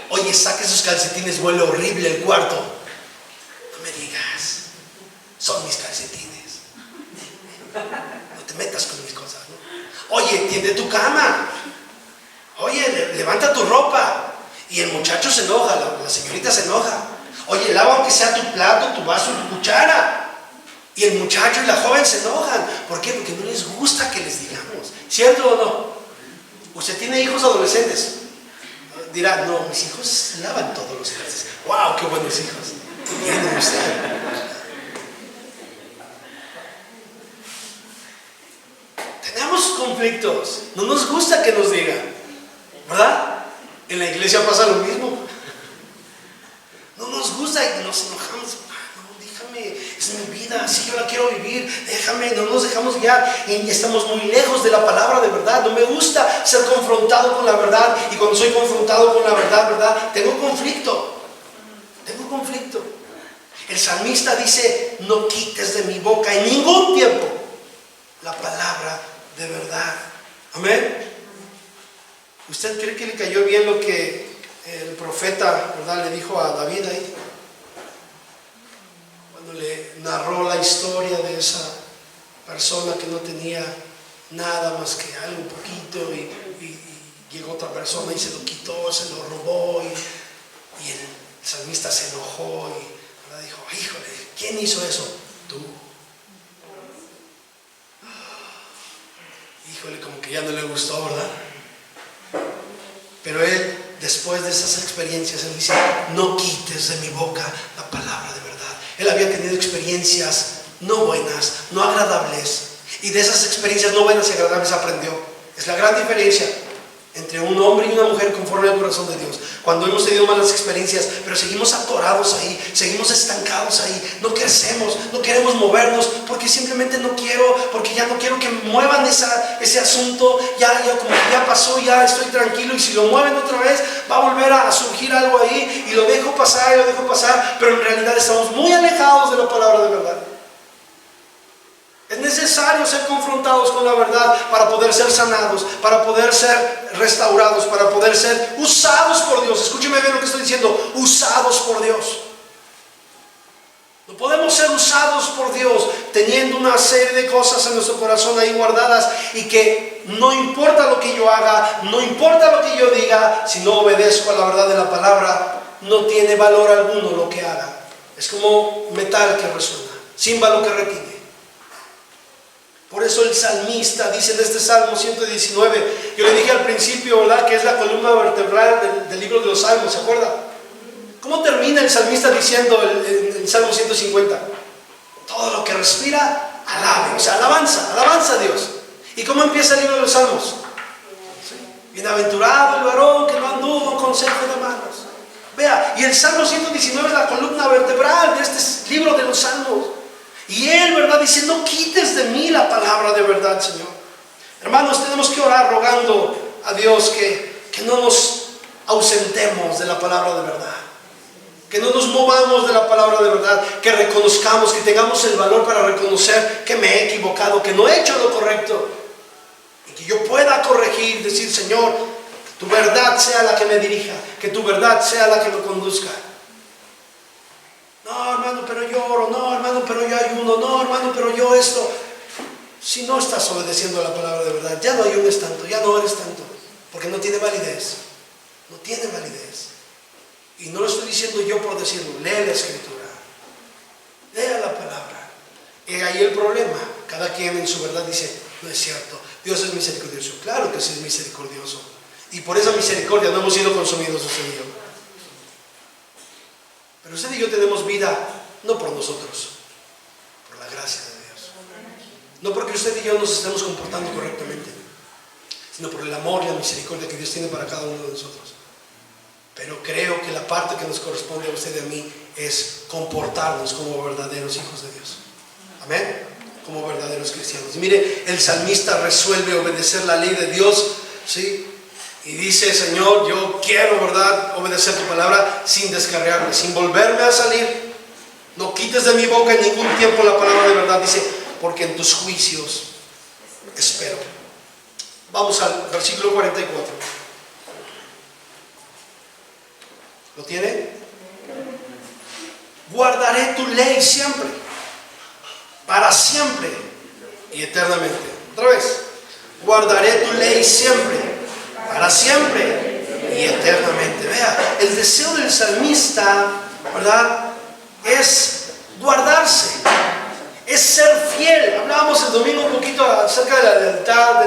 Oye, saque esos calcetines, huele horrible el cuarto. No me digas, son mis calcetines. No te metas con mis cosas, ¿no? Oye, tiende tu cama. Oye, levanta tu ropa. Y el muchacho se enoja, la señorita se enoja. Oye, lava aunque sea tu plato, tu vaso, tu cuchara. Y el muchacho y la joven se enojan. ¿Por qué? Porque no les gusta que les digamos. ¿Cierto o no? Usted tiene hijos adolescentes. Dirá: no, mis hijos lavan todos los días. ¡Wow! ¡Qué buenos hijos tiene usted! Tenemos conflictos. No nos gusta que nos digan, ¿verdad? En la iglesia pasa lo mismo. No nos gusta y nos enojamos. No, déjame, es mi vida, así yo la quiero vivir. Déjame, no nos dejamos guiar. Y estamos muy lejos de la palabra de verdad. No me gusta ser confrontado con la verdad. Y cuando soy confrontado con la verdad, ¿verdad? Tengo conflicto. Tengo conflicto. El salmista dice: no quites de mi boca en ningún tiempo la palabra de verdad. Amén. ¿Usted cree que le cayó bien lo que el profeta, ¿verdad?, le dijo a David ahí? Cuando le narró la historia de esa persona que no tenía nada más que algo, un poquito, y llegó otra persona y se lo quitó, se lo robó, y el salmista se enojó y, ¿verdad?, dijo: híjole, ¿quién hizo eso? Tú. Híjole, como que ya no le gustó, ¿verdad? Pero él, después de esas experiencias, él dice: no quites de mi boca la palabra de verdad. Él había tenido experiencias no buenas, no agradables. Y de esas experiencias no buenas y agradables aprendió. Es la gran diferencia entre un hombre y una mujer conforme al corazón de Dios. Cuando hemos tenido malas experiencias, pero seguimos atorados ahí, seguimos estancados ahí, no crecemos, no queremos movernos, porque simplemente no quiero, porque ya no quiero que muevan ese asunto, ya como que ya pasó, ya estoy tranquilo, y si lo mueven otra vez, va a volver a surgir algo ahí, y lo dejo pasar, pero en realidad estamos muy alejados de la palabra de verdad. Es necesario ser confrontados con la verdad para poder ser sanados, para poder ser restaurados, para poder ser usados por Dios. Escúcheme bien lo que estoy diciendo, usados por Dios. No podemos ser usados por Dios teniendo una serie de cosas en nuestro corazón ahí guardadas y que no importa lo que yo haga, no importa lo que yo diga, si no obedezco a la verdad de la palabra, no tiene valor alguno lo que haga. Es como metal que resuena, címbalo que retiñe. Por eso el salmista dice en este Salmo 119, yo le dije al principio, ¿verdad?, que es la columna vertebral del libro de los Salmos, ¿se acuerda? ¿Cómo termina el salmista diciendo el Salmo 150? Todo lo que respira, alabe, o sea, alabanza a Dios. ¿Y cómo empieza el libro de los Salmos? ¿Sí? Bienaventurado el varón que no anduvo en consejo de malos. Vea, y el Salmo 119 es la columna vertebral de este libro de los Salmos. Y él, ¿verdad?, dice, no quites de mí la palabra de verdad, Señor. Hermanos, tenemos que orar rogando a Dios que no nos ausentemos de la palabra de verdad, que no nos movamos de la palabra de verdad, que reconozcamos, que tengamos el valor para reconocer que me he equivocado, que no he hecho lo correcto, y que yo pueda corregir, decir, Señor, que tu verdad sea la que me dirija, que tu verdad sea la que me conduzca. No, hermano, pero yo oro. No, hermano, pero yo ayuno. No, hermano, pero yo esto. Si no estás obedeciendo a la palabra de verdad, ya no ayunes tanto, ya no ores tanto, porque no tiene validez. No tiene validez. Y no lo estoy diciendo yo por decirlo. Lee la Escritura, lea la palabra. Y ahí el problema. Cada quien en su verdad dice, no es cierto, Dios es misericordioso. Claro que sí es misericordioso. Y por esa misericordia no hemos sido consumidos, usted y yo. Pero usted y yo tenemos vida no por nosotros, por la gracia de Dios. No porque usted y yo nos estemos comportando correctamente, sino por el amor y la misericordia que Dios tiene para cada uno de nosotros. Pero creo que la parte que nos corresponde a usted y a mí es comportarnos como verdaderos hijos de Dios. Amén. Como verdaderos cristianos. Y mire, el salmista resuelve obedecer la ley de Dios, ¿sí? Y dice, Señor, yo quiero, ¿verdad?, obedecer tu palabra sin descarriarme, sin volverme a salir. No quites de mi boca en ningún tiempo la palabra de verdad. Dice, porque en tus juicios espero. Vamos al versículo 44. ¿Lo tiene? Guardaré tu ley siempre, para siempre y eternamente. Otra vez. Guardaré tu ley siempre, para siempre y eternamente. Vea, el deseo del salmista, ¿verdad?, es guardarse, es ser fiel. Hablábamos el domingo un poquito acerca de la lealtad,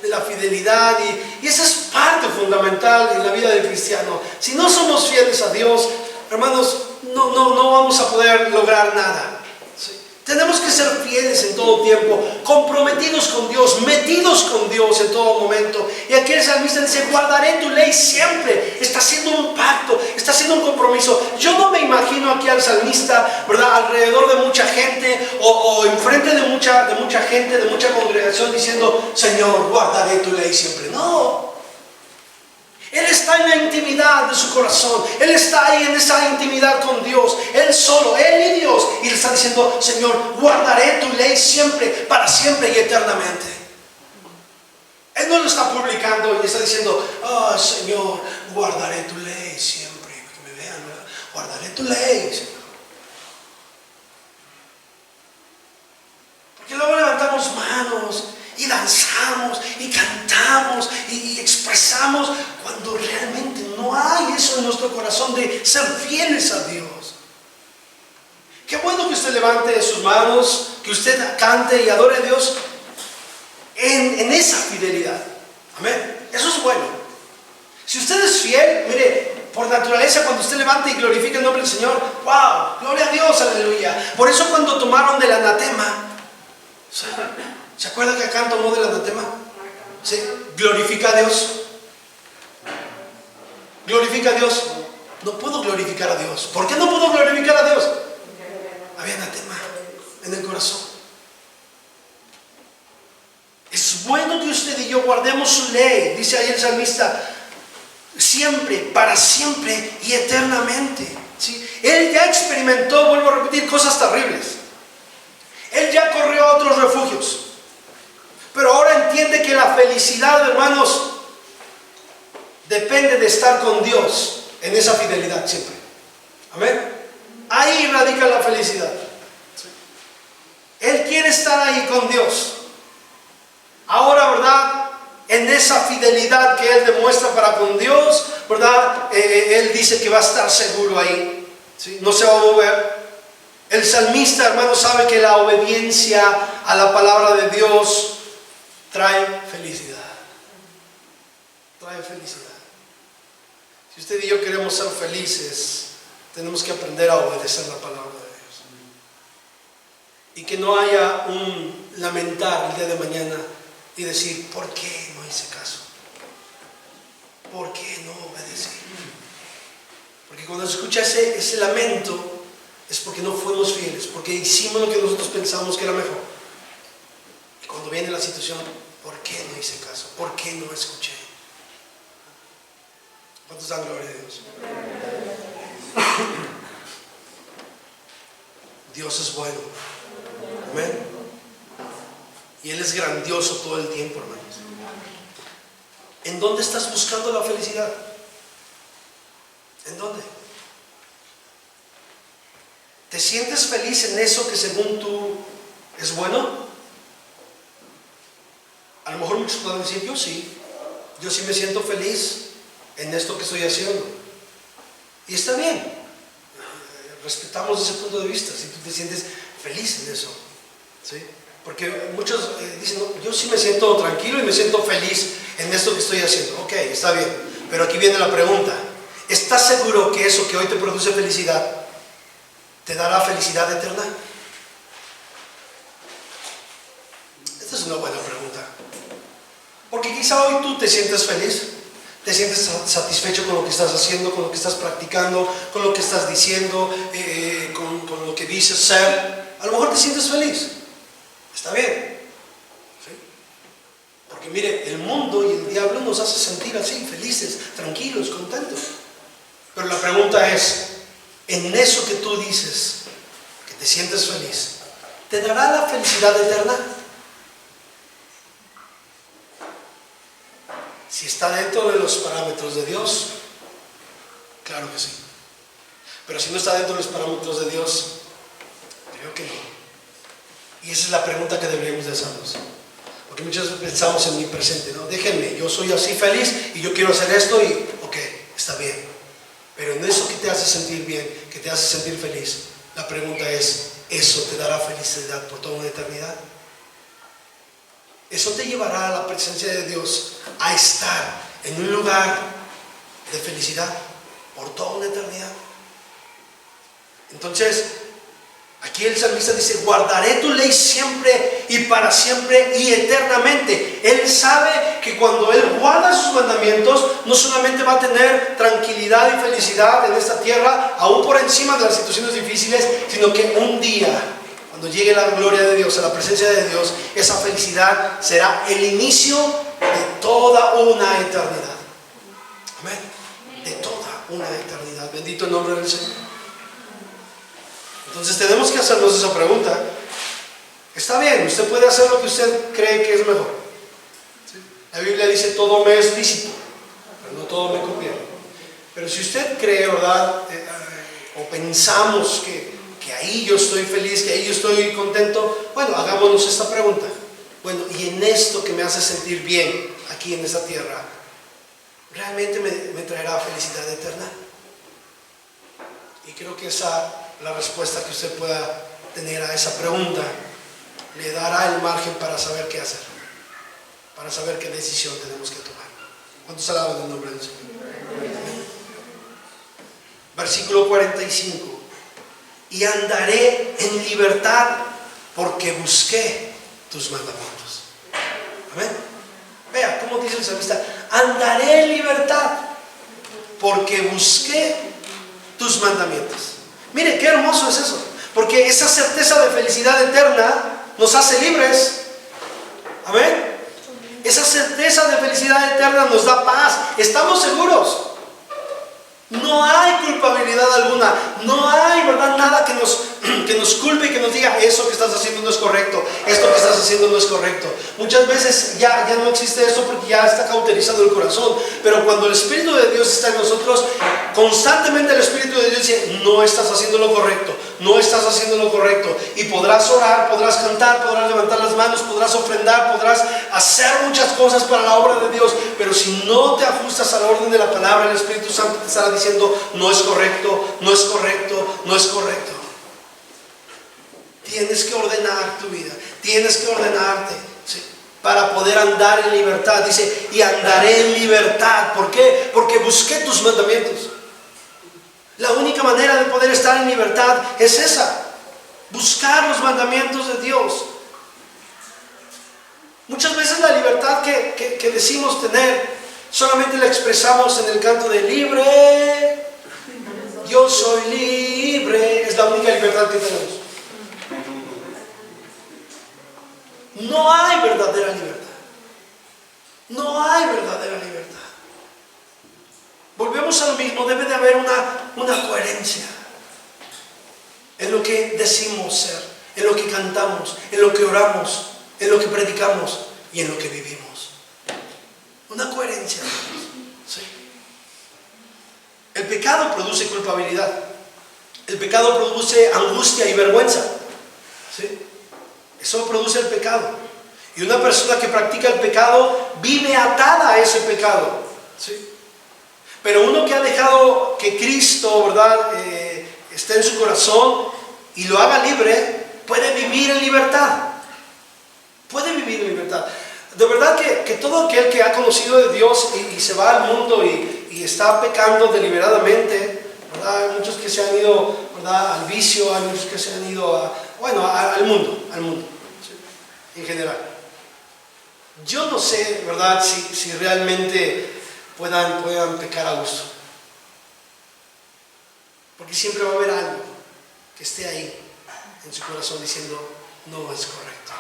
de la fidelidad, y esa es parte fundamental en la vida del cristiano. Si no somos fieles a Dios, hermanos, no vamos a poder lograr nada. ¿Sí? Tenemos que ser fieles en todo tiempo, comprometidos con Dios, metidos con Dios en todo momento. Y aquí el salmista dice, guardaré tu ley siempre. Está haciendo un pacto, está haciendo un compromiso. Yo no me imagino aquí al salmista, ¿verdad?, alrededor de mucha gente o enfrente de mucha gente, de mucha congregación, diciendo, Señor, guardaré tu ley siempre. No. Él está en la intimidad de su corazón. Él está ahí en esa intimidad con Dios. Él solo, Él y Dios. Y le está diciendo, Señor, guardaré tu ley siempre, para siempre y eternamente. Él no lo está publicando y está diciendo, oh, Señor, guardaré tu ley siempre. Que me vean, ¿verdad? Guardaré tu ley, Señor. Porque luego levantamos manos y danzamos y cantamos y expresamos cuando realmente no hay eso en nuestro corazón de ser fieles a Dios. Qué bueno que usted levante sus manos, que usted cante y adore a Dios en esa fidelidad. Amén. Eso es bueno. Si usted es fiel, mire, Por naturaleza, cuando usted levanta y glorifica el nombre del Señor, ¡wow! ¡Gloria a Dios! ¡Aleluya! Por eso cuando tomaron del anatema, ¿se acuerdan que acá tomó del anatema? ¿Sí? Glorifica a Dios. Glorifica a Dios. No puedo glorificar a Dios. ¿Por qué no puedo glorificar a Dios? Había anatema en el corazón. Es bueno que usted y yo guardemos su ley, dice ahí el salmista, siempre, para siempre y eternamente. ¿Sí? Él ya experimentó, vuelvo a repetir, cosas terribles. Él ya corrió a otros refugios. Pero ahora entiende que la felicidad, hermanos, depende de estar con Dios en esa fidelidad siempre. Amén. Ahí radica la felicidad. Él quiere estar ahí con Dios. Ahora, ¿verdad? En esa fidelidad que Él demuestra para con Dios, ¿verdad? Él dice que va a estar seguro ahí. ¿Sí? No se va a mover. El salmista, hermano, sabe que la obediencia a la palabra de Dios trae felicidad. Trae felicidad. Si usted y yo queremos ser felices, tenemos que aprender a obedecer la palabra de Dios. Y que no haya un lamentar el día de mañana y decir, ¿por qué no hice caso? ¿Por qué no obedecí? Porque cuando se escucha ese lamento, es porque no fuimos fieles, porque hicimos lo que nosotros pensamos que era mejor. Y cuando viene la situación, ¿por qué no hice caso? ¿Por qué no escuché? ¿Cuántos dan gloria a Dios? Dios es bueno. Amén. Y Él es grandioso todo el tiempo, hermanos. ¿En dónde estás buscando la felicidad? ¿En dónde? ¿Te sientes feliz en eso que según tú es bueno? A lo mejor muchos pueden decir, yo sí me siento feliz en esto que estoy haciendo. Y está bien. Respetamos ese punto de vista, si tú te sientes feliz en eso. ¿Sí? Porque muchos dicen, no, yo sí me siento tranquilo y me siento feliz en esto que estoy haciendo. Ok, está bien. Pero aquí viene la pregunta. ¿Estás seguro que eso que hoy te produce felicidad te dará felicidad eterna? Esta es una buena pregunta. Porque quizá hoy tú te sientes feliz, te sientes satisfecho con lo que estás haciendo, con lo que estás practicando, con lo que estás diciendo, con lo que dices ser. A lo mejor te sientes feliz. Está bien. ¿Sí? Porque mire, el mundo y el diablo nos hace sentir así, felices, tranquilos, contentos. Pero la pregunta es, en eso que tú dices, que te sientes feliz, ¿te dará la felicidad eterna? Si está dentro de los parámetros de Dios, claro que sí. Pero si no está dentro de los parámetros de Dios, creo que no. Y esa es la pregunta que deberíamos de hacernos. Porque muchas veces pensamos en mi presente, ¿no? Déjenme, yo soy así feliz y yo quiero hacer esto y, ok, está bien. Pero en eso que te hace sentir bien, que te hace sentir feliz, la pregunta es, ¿eso te dará felicidad por toda una eternidad? Eso te llevará a la presencia de Dios, a estar en un lugar de felicidad por toda una eternidad. Entonces, aquí el salmista dice, guardaré tu ley siempre y para siempre y eternamente. Él sabe que cuando Él guarda sus mandamientos, no solamente va a tener tranquilidad y felicidad en esta tierra, aún por encima de las situaciones difíciles, sino que un día, cuando llegue la gloria de Dios, a la presencia de Dios, esa felicidad será el inicio de toda una eternidad. Amén. De toda una eternidad. Bendito el nombre del Señor. Entonces tenemos que hacernos esa pregunta. Está bien, usted puede hacer lo que usted cree que es mejor. ¿Sí? La Biblia dice, todo me es lícito, pero no todo me conviene. Pero si usted cree, ¿verdad? O pensamos que ahí yo estoy feliz, que ahí yo estoy contento, bueno, hagámonos esta pregunta. Bueno, y en esto que me hace sentir bien aquí en esta tierra, ¿realmente me traerá felicidad eterna? Y creo que la respuesta que usted pueda tener a esa pregunta le dará el margen para saber qué hacer, para saber qué decisión tenemos que tomar. ¿Cuántos alaban el nombre del Señor? Versículo 45. Y andaré en libertad porque busqué tus mandamientos. Amén. Vea cómo dice el salmista: andaré en libertad porque busqué tus mandamientos. Mire qué hermoso es eso, porque esa certeza de felicidad eterna nos hace libres. Amén. Esa certeza de felicidad eterna nos da paz. Estamos seguros. No hay culpabilidad alguna. No hay, ¿verdad?, nada que nos culpe y que nos diga: eso que estás haciendo no es correcto, esto que estás haciendo no es correcto. Muchas veces ya no existe eso porque ya está cauterizado el corazón. Pero cuando el Espíritu de Dios está en nosotros, constantemente el Espíritu de Dios dice: no estás haciendo lo correcto, no estás haciendo lo correcto. Y podrás orar, podrás cantar, podrás levantar las manos, podrás ofrendar, podrás hacer muchas cosas para la obra de Dios, pero si no te ajustas a la orden de la palabra, el Espíritu Santo te estará diciendo: no es correcto, no es correcto, no es correcto. Tienes que ordenar tu vida, tienes que ordenarte, ¿sí?, para poder andar en libertad. Dice: y andaré en libertad. ¿Por qué? Porque busqué tus mandamientos. La única manera de poder estar en libertad es esa: buscar los mandamientos de Dios. Muchas veces la libertad que decimos tener solamente la expresamos en el canto de libre, yo soy libre. Es la única libertad que tenemos. No hay verdadera libertad. No hay verdadera libertad. Volvemos a lo mismo. Debe de haber una coherencia en lo que decimos ser, en lo que cantamos, en lo que oramos, en lo que predicamos y en lo que vivimos. Una coherencia. ¿Sí? El pecado produce culpabilidad. El pecado produce angustia y vergüenza. ¿Sí? Eso produce el pecado. Y una persona que practica el pecado vive atada a ese pecado. ¿Sí? Pero uno que ha dejado que Cristo, ¿verdad?, esté en su corazón y lo haga libre, puede vivir en libertad. Puede vivir en libertad. De verdad que todo aquel que ha conocido de Dios y se va al mundo y está pecando deliberadamente, ¿verdad? Hay muchos que se han ido, ¿verdad?, al vicio, hay muchos que se han ido al mundo, ¿sí?, en general. Yo no sé, ¿verdad?, si realmente puedan pecar a gusto. Porque siempre va a haber algo que esté ahí en su corazón diciendo: no es correcto,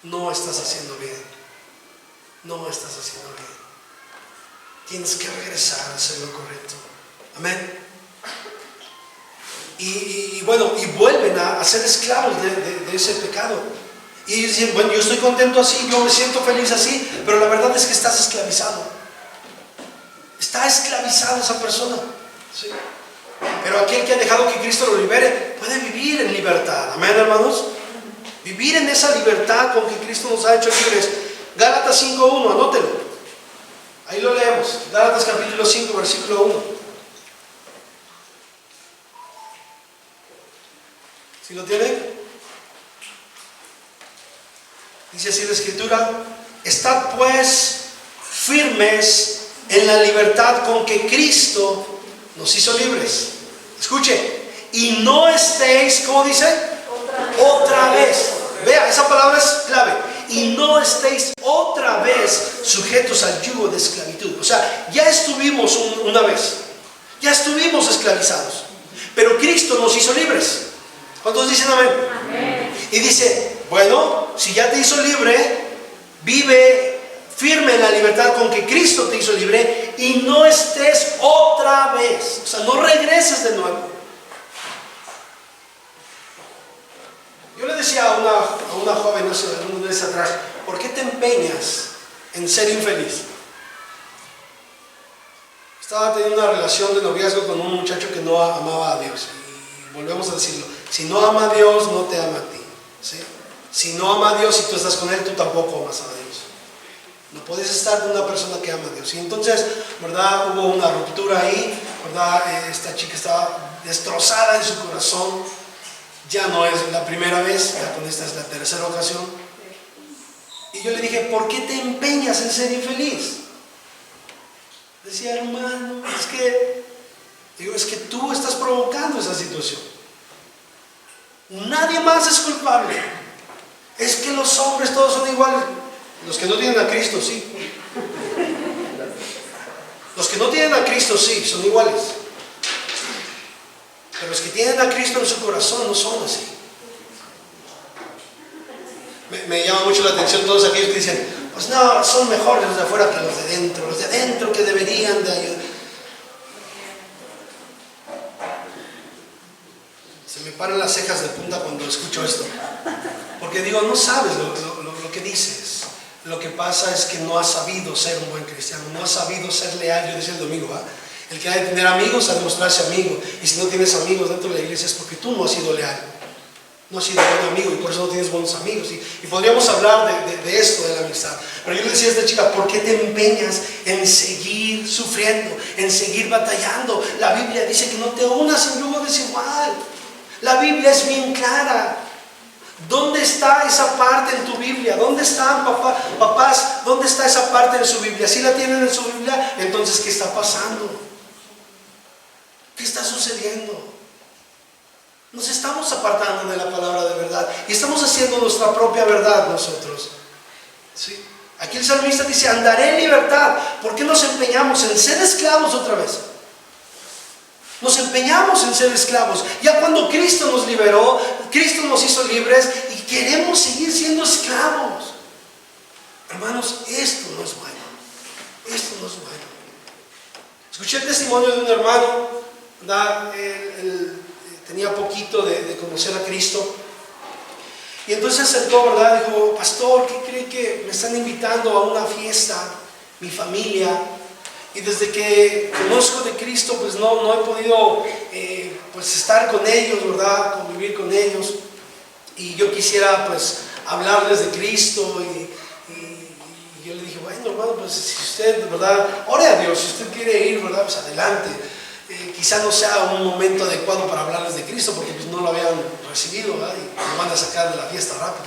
no estás haciendo bien, no estás haciendo bien. Tienes que regresar a hacer lo correcto. Amén. Y vuelven a ser esclavos de ese pecado. Y dicen: bueno, yo estoy contento así, yo me siento feliz así, pero la verdad es que estás esclavizado. Está esclavizada esa persona. ¿Sí? Pero aquel que ha dejado que Cristo lo libere puede vivir en libertad. Amén, hermanos. Vivir en esa libertad con que Cristo nos ha hecho libres. Gálatas 5:1, anótelo. Ahí lo leemos. Gálatas capítulo 5, versículo 1. ¿Sí lo tienen? Dice así la Escritura: estad pues firmes en la libertad con que Cristo nos hizo libres. Escuche: y no estéis, ¿cómo dice? Otra vez. Vea, esa palabra es clave. Y no estéis otra vez sujetos al yugo de esclavitud. O sea, ya estuvimos una vez, ya estuvimos esclavizados, pero Cristo nos hizo libres. ¿Cuántos dicen amén? Amén. Y dice: bueno, si ya te hizo libre, vive firme en la libertad con que Cristo te hizo libre, y no estés otra vez. O sea, no regreses de nuevo. Yo le decía a una joven hace algunos meses atrás: ¿por qué te empeñas en ser infeliz? Estaba teniendo una relación de noviazgo con un muchacho que no amaba a Dios. Y volvemos a decirlo: si no ama a Dios, no te ama a ti. ¿Sí? Si no ama a Dios y tú estás con él, tú tampoco amas a Dios. No puedes estar con una persona que ama a Dios. Y entonces, ¿verdad?, hubo una ruptura ahí, ¿verdad? Esta chica estaba destrozada en su corazón. Ya no es la primera vez, ya con esta es la tercera ocasión. Y yo le dije: ¿por qué te empeñas en ser infeliz? Decía: hermano, es que Digo, es que tú estás provocando esa situación. Nadie más es culpable. Es que los hombres todos son iguales. Los que no tienen a Cristo, sí. Los que no tienen a Cristo, sí, son iguales. Pero los que tienen a Cristo en su corazón no son así. Me llama mucho la atención todos aquellos que dicen, pues no, son mejores los de afuera que los de dentro. Los de adentro que deberían de ayudar. Se me paran las cejas de punta cuando escucho esto. Porque digo, no sabes lo que dices. Lo que pasa es que no has sabido ser un buen cristiano. No has sabido ser leal. Yo decía el domingo, ¿va? El que ha de tener amigos ha de mostrarse amigo. Y si no tienes amigos dentro de la iglesia es porque tú no has sido leal. No has sido buen amigo y por eso no tienes buenos amigos. Y podríamos hablar de esto, de la amistad. Pero yo le decía a esta chica, ¿por qué te empeñas en seguir sufriendo, en seguir batallando? La Biblia dice que no te unas en yugo desigual. La Biblia es bien clara. ¿Dónde está esa parte en tu Biblia? ¿Dónde están, papás? ¿Dónde está esa parte en su Biblia? Si la tienen en su Biblia, entonces ¿qué está pasando? ¿Qué está sucediendo? Nos estamos apartando de la palabra de verdad y estamos haciendo nuestra propia verdad nosotros. ¿Sí? Aquí el salmista dice, andaré en libertad. ¿Por qué nos empeñamos en ser esclavos otra vez? Nos empeñamos en ser esclavos. Ya cuando Cristo nos liberó, Cristo nos hizo libres y queremos seguir siendo esclavos. Hermanos, esto no es bueno. Esto no es bueno. Escuché el testimonio de un hermano, ¿verdad? Él tenía poquito de conocer a Cristo. Y entonces se acercó, ¿verdad? Dijo, pastor, ¿qué cree que me están invitando a una fiesta? Mi familia. Y desde que conozco de Cristo, pues no he podido pues estar con ellos, ¿verdad? Convivir con ellos. Y yo quisiera pues hablarles de Cristo. Y yo le dije, bueno, hermano, pues si usted, ¿verdad? Ore a Dios, si usted quiere ir, ¿verdad? Pues adelante. Quizá no sea un momento adecuado para hablarles de Cristo, porque pues no lo habían recibido, ¿verdad? Y lo van a sacar de la fiesta rápido.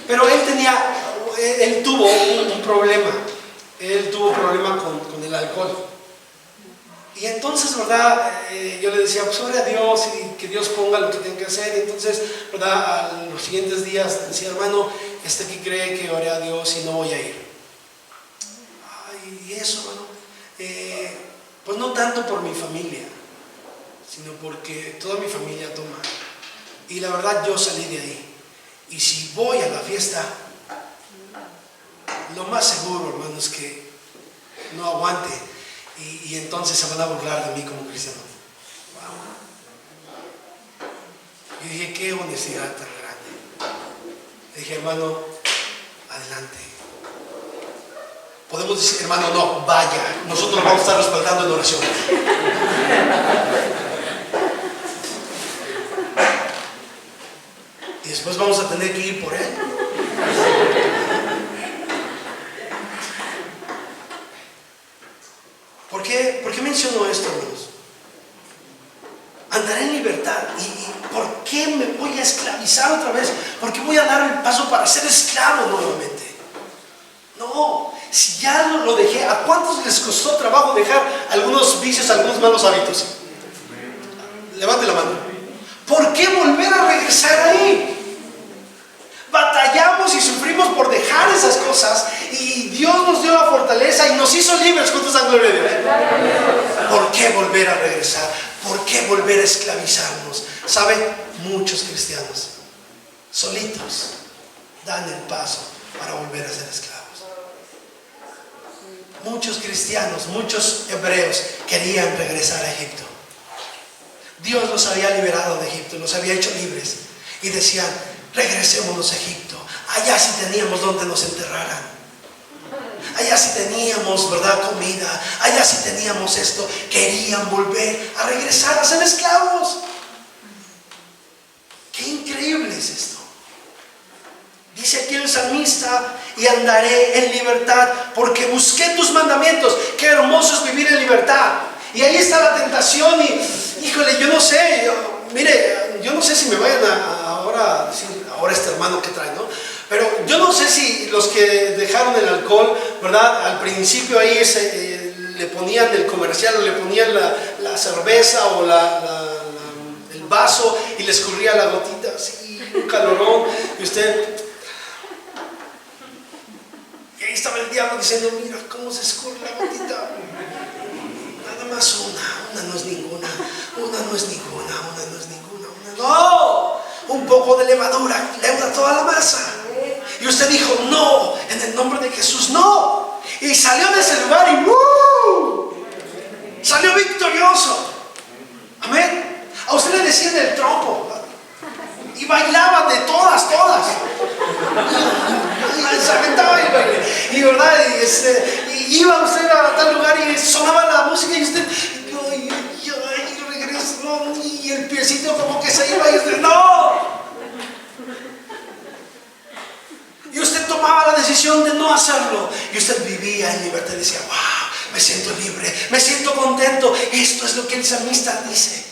Pero él tuvo un problema. Él tuvo problema con el alcohol. Y entonces, ¿verdad? Yo le decía, pues ore a Dios y que Dios ponga lo que tenga que hacer. Y entonces, ¿verdad? A los siguientes días decía, hermano, que cree que ore a Dios y no voy a ir. Ay, y eso, hermano. Pues no tanto por mi familia, sino porque toda mi familia toma. Y la verdad, yo salí de ahí. Y si voy a la fiesta, lo más seguro, hermano, es que no aguante y entonces se van a burlar de mí como cristiano. Wow. Y dije, qué honestidad tan grande. Le dije, hermano, adelante. Podemos decir, hermano, no, vaya, nosotros vamos a estar respaldando en oración. Y después vamos a tener que ir por él. ¿Por qué menciono esto, hermanos? Andaré en libertad. ¿Y por qué me voy a esclavizar otra vez? ¿Por qué voy a dar el paso para ser esclavo nuevamente? No, si ya lo dejé, ¿a cuántos les costó trabajo dejar algunos vicios, algunos malos hábitos? Levante la mano. ¿Por qué volver a regresar ahí? Batallamos y sufrimos por dejar esas cosas y Dios nos dio la fortaleza y nos hizo libres. ¿Cuántos dan gloria a Dios? ¿Por qué volver a regresar? ¿Por qué volver a esclavizarnos? ¿Saben? Muchos cristianos solitos dan el paso para volver a ser esclavos. Muchos cristianos, muchos hebreos querían regresar a Egipto. Dios los había liberado de Egipto, los había hecho libres y decían, regresémonos a Egipto. Allá sí teníamos donde nos enterraran. Allá sí teníamos, ¿verdad? Comida. Allá sí teníamos esto. Querían volver a regresar a ser esclavos. Qué increíble es esto. Dice aquí el salmista, y andaré en libertad porque busqué tus mandamientos. Qué hermoso es vivir en libertad. Y ahí está la tentación y, híjole, yo no sé, yo no sé si me vayan ahora a decir, ahora este hermano que trae, ¿no? Pero yo no sé si los que dejaron el alcohol, ¿verdad? Al principio ahí le ponían el comercial, o le ponían la cerveza o el vaso y le escurría la gotita, así, un calorón, y usted... Y ahí estaba el diablo diciendo, mira cómo se escurre la gotita. Nada más una no es ninguna, una no es ninguna, una no es ninguna, una no. Un poco de levadura leuda toda la masa. Y usted dijo, no, en el nombre de Jesús, no. Y salió de ese lugar y salió victorioso. Amén. A usted le decían el trompo. Y bailaban de todas. Y se aventaba y verdad, y iba usted a tal lugar y sonaba la música y usted, y regresó, y el piecito como que se iba y usted, no. Y usted tomaba la decisión de no hacerlo. Y usted vivía en libertad y decía, wow, me siento libre, me siento contento. Esto es lo que el salmista dice.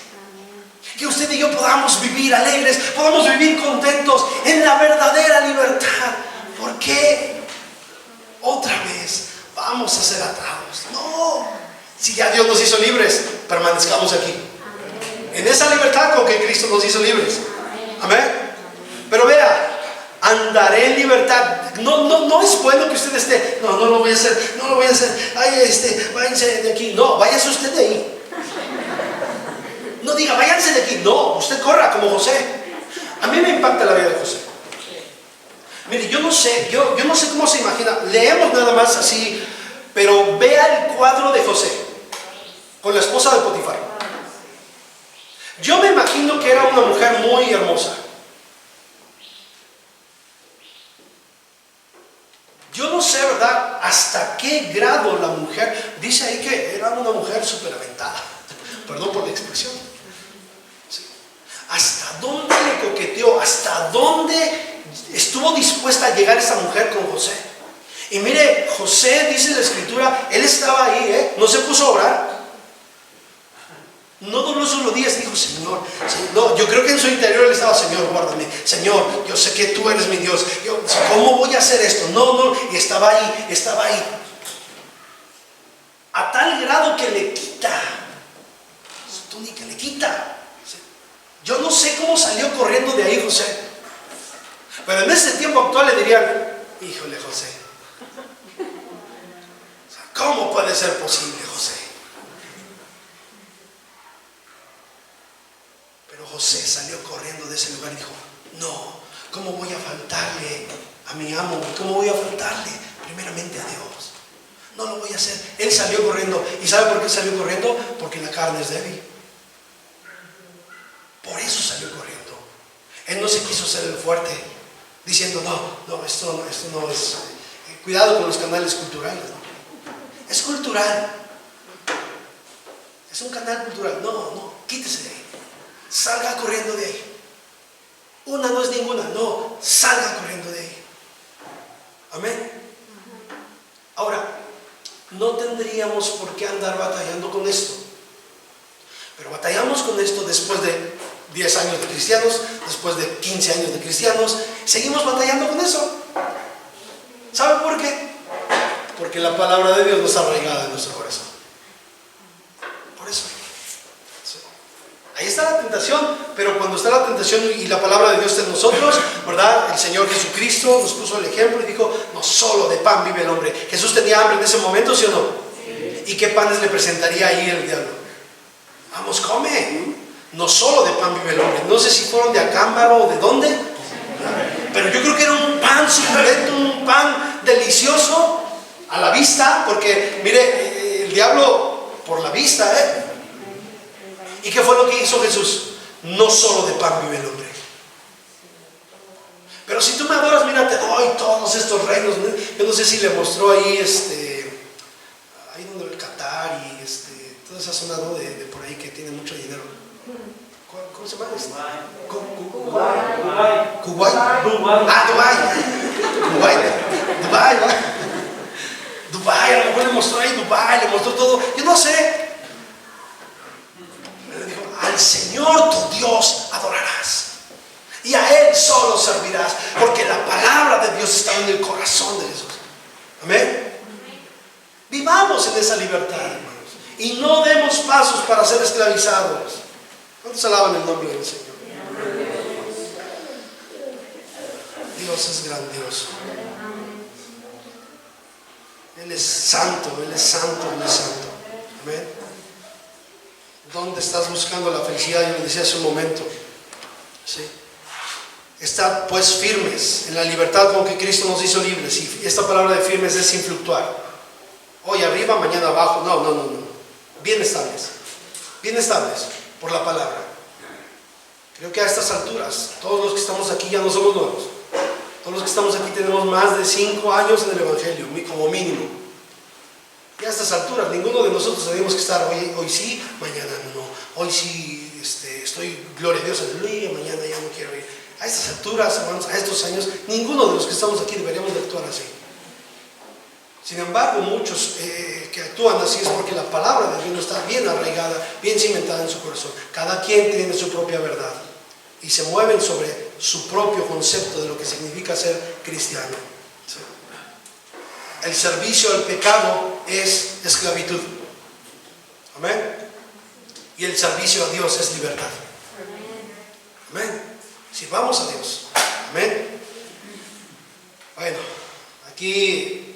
Que usted y yo podamos vivir alegres, podamos vivir contentos en la verdadera libertad. ¿Por qué otra vez vamos a ser atados? No. Si ya Dios nos hizo libres, permanezcamos aquí. En esa libertad con que Cristo nos hizo libres. Amén. Pero vea, andaré en libertad. No es bueno que usted esté, no lo voy a hacer, ay, váyanse de aquí. No, váyase usted de ahí. No diga, váyanse de aquí. No, usted corra como José. A mí me impacta la vida de José. Mire, yo no sé cómo se imagina. Leemos nada más así, pero vea el cuadro de José con la esposa de Potifar. Yo me imagino que era una mujer muy hermosa. Yo no sé, ¿verdad?, hasta qué grado la mujer. Dice ahí que era una mujer súper aventada. Perdón por la expresión. Sí. ¿Hasta dónde le coqueteó? ¿Hasta dónde estuvo dispuesta a llegar esa mujer con José? Y mire, José, dice la escritura, él estaba ahí, no se puso a orar. No duró solo días, dijo, Señor, no, yo creo que en su interior él estaba, Señor, guárdame, Señor, yo sé que tú eres mi Dios, ¿cómo voy a hacer esto? No, y estaba ahí, a tal grado que le quita su túnica, le quita. Yo no sé cómo salió corriendo de ahí José, pero en este tiempo actual le dirían, híjole José, ¿cómo puede ser posible, José? Pero José salió corriendo de ese lugar y dijo, no, ¿cómo voy a faltarle a mi amo? ¿Cómo voy a faltarle primeramente a Dios? No lo voy a hacer. Él salió corriendo. ¿Y sabe por qué salió corriendo? Porque la carne es débil. Por eso salió corriendo. Él no se quiso ser el fuerte, diciendo, no, esto no es. Cuidado con los canales culturales, ¿no? Es cultural. Es un canal cultural. No, quítese de ahí. Salga corriendo de ahí. Una no es ninguna. No, salga corriendo de ahí. Amén. Ahora, no tendríamos por qué andar batallando con esto. Pero batallamos con esto después de 10 años de cristianos, después de 15 años de cristianos. Seguimos batallando con eso. ¿Sabe por qué? Porque la palabra de Dios no está arraigada en nuestro corazón. Por eso. Ahí está la tentación, pero cuando está la tentación y la palabra de Dios está en nosotros, ¿verdad? El Señor Jesucristo nos puso el ejemplo y dijo, no solo de pan vive el hombre. Jesús tenía hambre en ese momento, ¿sí o no? Sí. ¿Y qué panes le presentaría ahí el diablo? Vamos, come. No solo de pan vive el hombre. No sé si fueron de Acámbaro o de dónde, pero yo creo que era un pan suculento, un pan delicioso a la vista, porque mire, el diablo por la vista, ¿Y qué fue lo que hizo Jesús? No solo de pan vive el hombre. Pero si tú me adoras, mira, te doy todos estos reinos. Yo no sé si le mostró ahí, ahí donde el Qatar y toda esa zona, ¿no? de por ahí que tiene mucho dinero. ¿Cómo se llama? Kuwait. Dubái, a lo mejor le mostró ahí Dubái, le mostró todo. Yo no sé. Al Señor tu Dios adorarás y a Él solo servirás, porque la palabra de Dios está en el corazón de Jesús. Amén. Vivamos vivamos en esa libertad, hermanos, y no demos pasos para ser esclavizados. ¿Cuántos alaban el nombre del Señor? Dios es grandioso. Él es santo, Él es santo, Él es santo. Amén. ¿Dónde estás buscando la felicidad? Yo le decía hace un momento. ¿Sí? Estad pues firmes en la libertad con que Cristo nos hizo libres. Y esta palabra de firmes es sin fluctuar. Hoy arriba, mañana abajo. No. Bien estables por la palabra. Creo que a estas alturas, todos los que estamos aquí ya no somos nuevos. Todos los que estamos aquí tenemos más de 5 años en el Evangelio, como mínimo. Y a estas alturas, ninguno de nosotros tenemos que estar hoy sí, mañana no. Hoy sí estoy, gloria a Dios, aleluya, mañana ya no quiero ir. A estas alturas, hermanos, a estos años, ninguno de los que estamos aquí deberíamos de actuar así. Sin embargo, muchos que actúan así es porque la palabra de Dios no está bien arraigada, bien cimentada en su corazón. Cada quien tiene su propia verdad y se mueven sobre su propio concepto de lo que significa ser cristiano. ¿Sí? El servicio al pecado es esclavitud. Amén. Y el servicio a Dios es libertad. Amén. Sirvamos a Dios. Amén. Bueno, aquí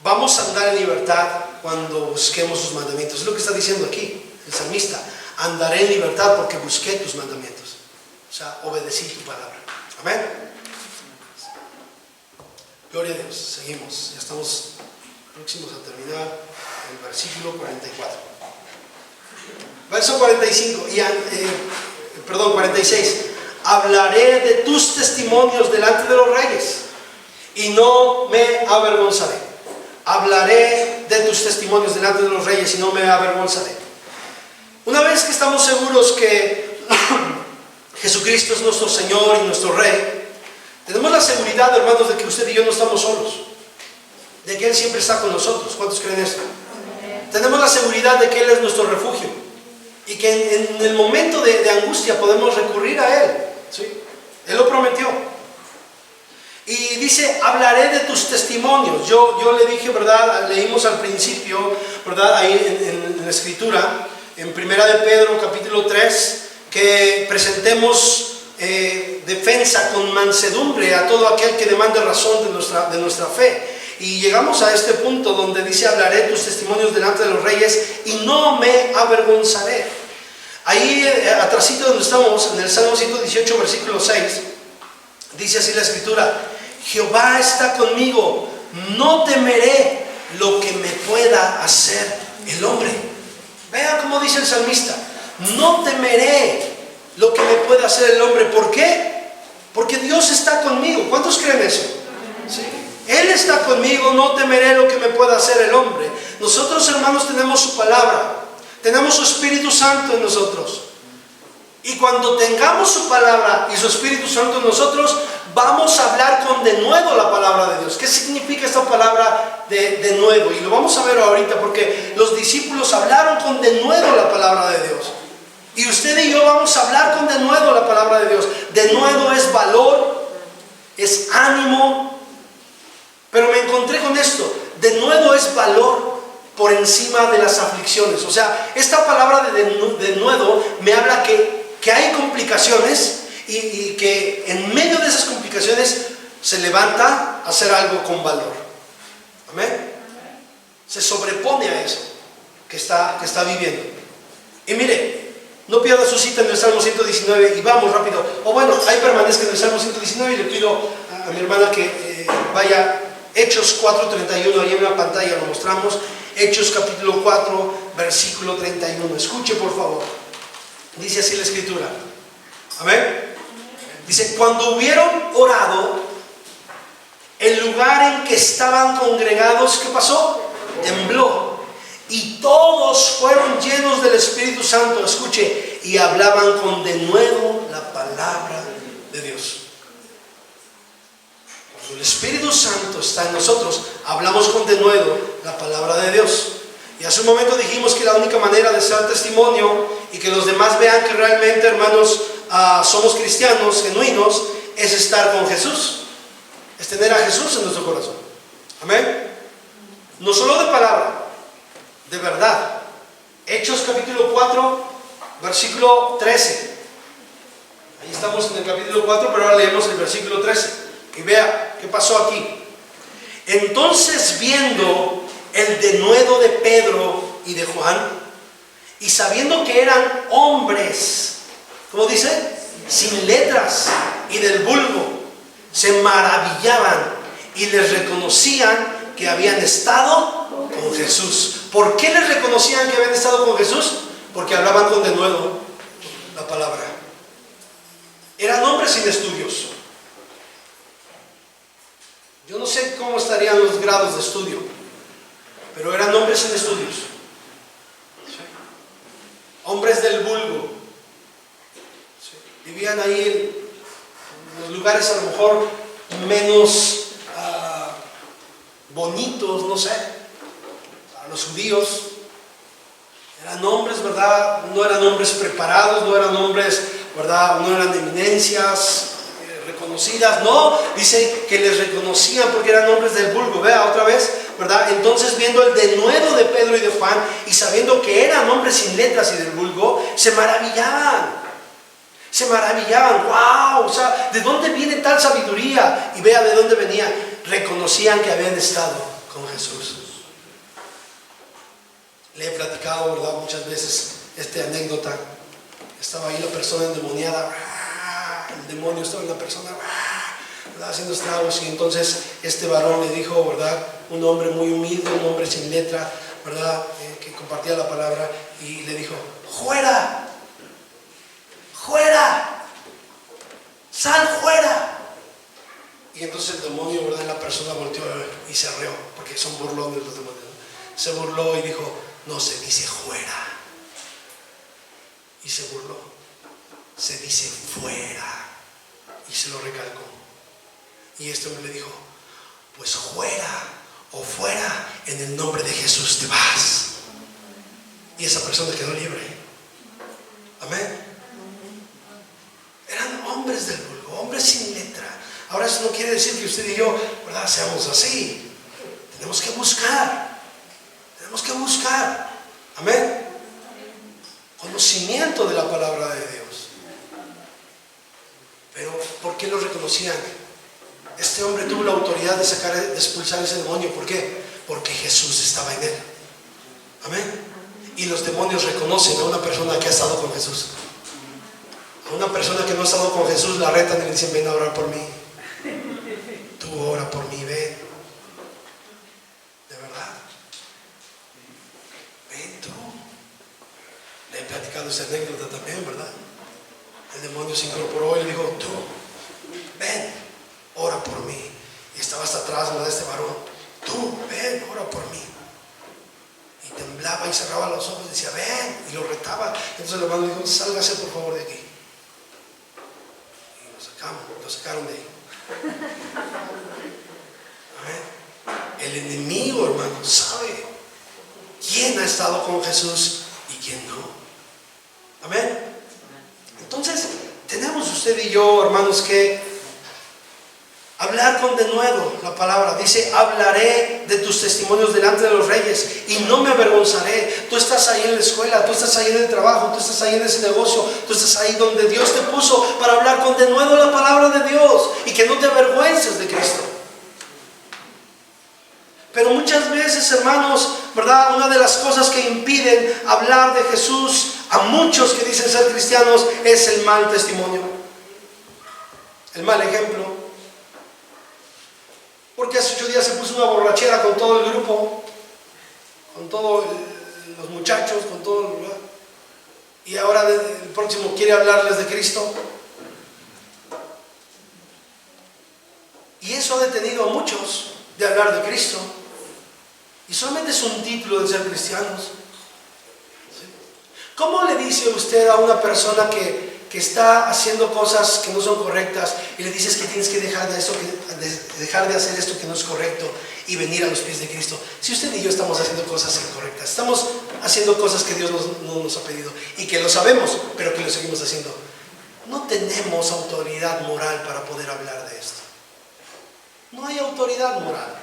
vamos a andar en libertad cuando busquemos sus mandamientos. Es lo que está diciendo aquí el salmista. Andaré en libertad porque busqué tus mandamientos. O sea, obedecí tu palabra. Amén. Gloria a Dios. Seguimos. Ya estamos próximos a terminar el versículo 44. Verso 45. 46. Hablaré de tus testimonios delante de los reyes y no me avergonzaré. Hablaré de tus testimonios delante de los reyes y no me avergonzaré. Una vez que estamos seguros que Jesucristo es nuestro Señor y nuestro Rey, tenemos la seguridad, hermanos, de que usted y yo no estamos solos, de que Él siempre está con nosotros. ¿Cuántos creen esto? Tenemos la seguridad de que Él es nuestro refugio y que en el momento de angustia podemos recurrir a Él. ¿Sí? Él lo prometió. Y dice, hablaré de tus testimonios. Yo le dije, ¿verdad? Leímos al principio, ¿verdad? Ahí en la escritura, en Primera de Pedro, capítulo 3, que presentemos defensa con mansedumbre a todo aquel que demande razón de nuestra fe. Y llegamos a este punto donde dice, hablaré tus testimonios delante de los reyes y no me avergonzaré. Ahí atrásito donde estamos, en el Salmo 118, versículo 6, dice así la escritura: Jehová está conmigo, no temeré lo que me pueda hacer el hombre. Vea cómo dice el salmista: no temeré lo que me pueda hacer el hombre. ¿Por qué? Porque Dios está conmigo. ¿Cuántos creen eso? ¿Sí? Él está conmigo, no temeré lo que me pueda hacer el hombre. Nosotros, hermanos, tenemos su palabra, tenemos su Espíritu Santo en nosotros. Y cuando tengamos su palabra y su Espíritu Santo en nosotros, vamos a hablar con denuedo la palabra de Dios. ¿Qué significa esta palabra de denuedo? Y lo vamos a ver ahorita, porque los discípulos hablaron con denuedo la palabra de Dios. Y usted y yo vamos a hablar con denuedo la palabra de Dios. Denuedo es valor, es ánimo. Pero me encontré con esto: denuedo es valor por encima de las aflicciones. O sea, esta palabra de denuedo me habla que hay complicaciones y que en medio de esas complicaciones se levanta a hacer algo con valor. Amén. Se sobrepone a eso que está viviendo. Y mire, no pierda su cita en el Salmo 119 y vamos rápido. O bueno, ahí permanezca en el Salmo 119 y le pido a mi hermana que vaya Hechos 4:31, ahí en la pantalla lo mostramos. Hechos capítulo 4, versículo 31. Escuche por favor. Dice así la escritura. Amén. Dice: cuando hubieron orado, el lugar en que estaban congregados, ¿qué pasó? Tembló. Y todos fueron llenos del Espíritu Santo. Escuche. Y hablaban con denuedo la palabra de Dios. Cuando el Espíritu Santo está en nosotros, hablamos con denuedo la palabra de Dios. Y hace un momento dijimos que la única manera de ser testimonio y que los demás vean que realmente, hermanos, somos cristianos genuinos, es estar con Jesús, es tener a Jesús en nuestro corazón. Amén. No solo de palabra, de verdad. Hechos capítulo 4, versículo 13. Ahí estamos en el capítulo 4, pero ahora leemos el versículo 13. Y vea qué pasó aquí. Entonces, viendo el denuedo de Pedro y de Juan, y sabiendo que eran hombres, ¿cómo dice? Sin letras y del vulgo, se maravillaban y les reconocían que habían estado con Jesús. ¿Por qué les reconocían que habían estado con Jesús? Porque hablaban con denuedo la palabra. Eran hombres sin estudios. Yo no sé cómo estarían los grados de estudio, pero eran hombres sin estudios. ¿Sí? Hombres del vulgo. ¿Sí? Vivían ahí en los lugares a lo mejor menos bonitos, no sé. A los judíos eran hombres, ¿verdad? No eran hombres preparados, no eran hombres, ¿verdad? No eran eminencias reconocidas, no, dice que les reconocían porque eran hombres del vulgo. Vea otra vez, ¿verdad? Entonces, viendo el denuedo de Pedro y de Juan y sabiendo que eran hombres sin letras y del vulgo, se maravillaban. Se maravillaban, wow, o sea, ¿de dónde viene tal sabiduría? Y vea de dónde venía. Reconocían que habían estado con Jesús. Le he platicado, ¿verdad?, muchas veces esta anécdota. Estaba ahí la persona endemoniada, el demonio estaba en la persona, ¿verdad?, haciendo estragos, y entonces este varón le dijo, ¿verdad?, un hombre muy humilde, un hombre sin letra, ¿verdad?, que compartía la palabra, y le dijo: ¡fuera! ¡Fuera! ¡Sal fuera! Y entonces el demonio, ¿verdad?, en la persona volteó y se rió, porque son burlones los demonios, ¿no? Se burló y dijo: no se dice fuera. Y se burló. Se dice fuera. Y se lo recalcó. Y este hombre le dijo: pues fuera o fuera, en el nombre de Jesús te vas. Y esa persona quedó libre. Amén. Eran hombres del vulgo, hombres sin letra. Ahora eso no quiere decir que usted y yo, ¿verdad?, seamos así. Tenemos que buscar. Tenemos que buscar. Amén. Conocimiento de la palabra de Dios. Pero ¿por qué lo reconocían? Este hombre tuvo la autoridad de expulsar ese demonio. ¿Por qué? Porque Jesús estaba en él. Amén. Y los demonios reconocen a una persona que ha estado con Jesús. A una persona que no ha estado con Jesús la retan y le dicen: ven a orar por mí. Tú ora por mí, ven. De verdad. Ven tú. Le he platicado esa anécdota también, ¿verdad? El demonio se incorporó y le dijo: tú, ven, ora por mí. Y estaba hasta atrás, ¿verdad?, este varón. Tú, ven, ora por mí. Y temblaba y cerraba los ojos y decía: ven. Y lo retaba. Entonces el hermano le dijo: sálgase por favor de aquí. Y lo sacaron de ahí. Amén. El enemigo, hermano, sabe quién ha estado con Jesús y quién no. Amén. Entonces, tenemos usted y yo, hermanos, que hablar con denuedo la palabra. Dice: hablaré de tus testimonios delante de los reyes y no me avergonzaré. Tú estás ahí en la escuela, tú estás ahí en el trabajo, tú estás ahí en ese negocio, tú estás ahí donde Dios te puso para hablar con denuedo la palabra de Dios y que no te avergüences de Cristo. Pero muchas veces, hermanos, ¿verdad?, una de las cosas que impiden hablar de Jesús a muchos que dicen ser cristianos es el mal testimonio, el mal ejemplo. Porque hace 8 días se puso una borrachera con todo el grupo, con todos los muchachos, con todo, ¿verdad? Y ahora el próximo quiere hablarles de Cristo. Y eso ha detenido a muchos de hablar de Cristo. Y solamente es un título de ser cristianos. ¿Sí? ¿Cómo le dice usted a una persona que está haciendo cosas que no son correctas y le dices que tienes que dejar de hacer esto que no es correcto y venir a los pies de Cristo? Si usted y yo estamos haciendo cosas incorrectas, estamos haciendo cosas que Dios no nos ha pedido y que lo sabemos, pero que lo seguimos haciendo, no tenemos autoridad moral para poder hablar de esto. No hay autoridad moral.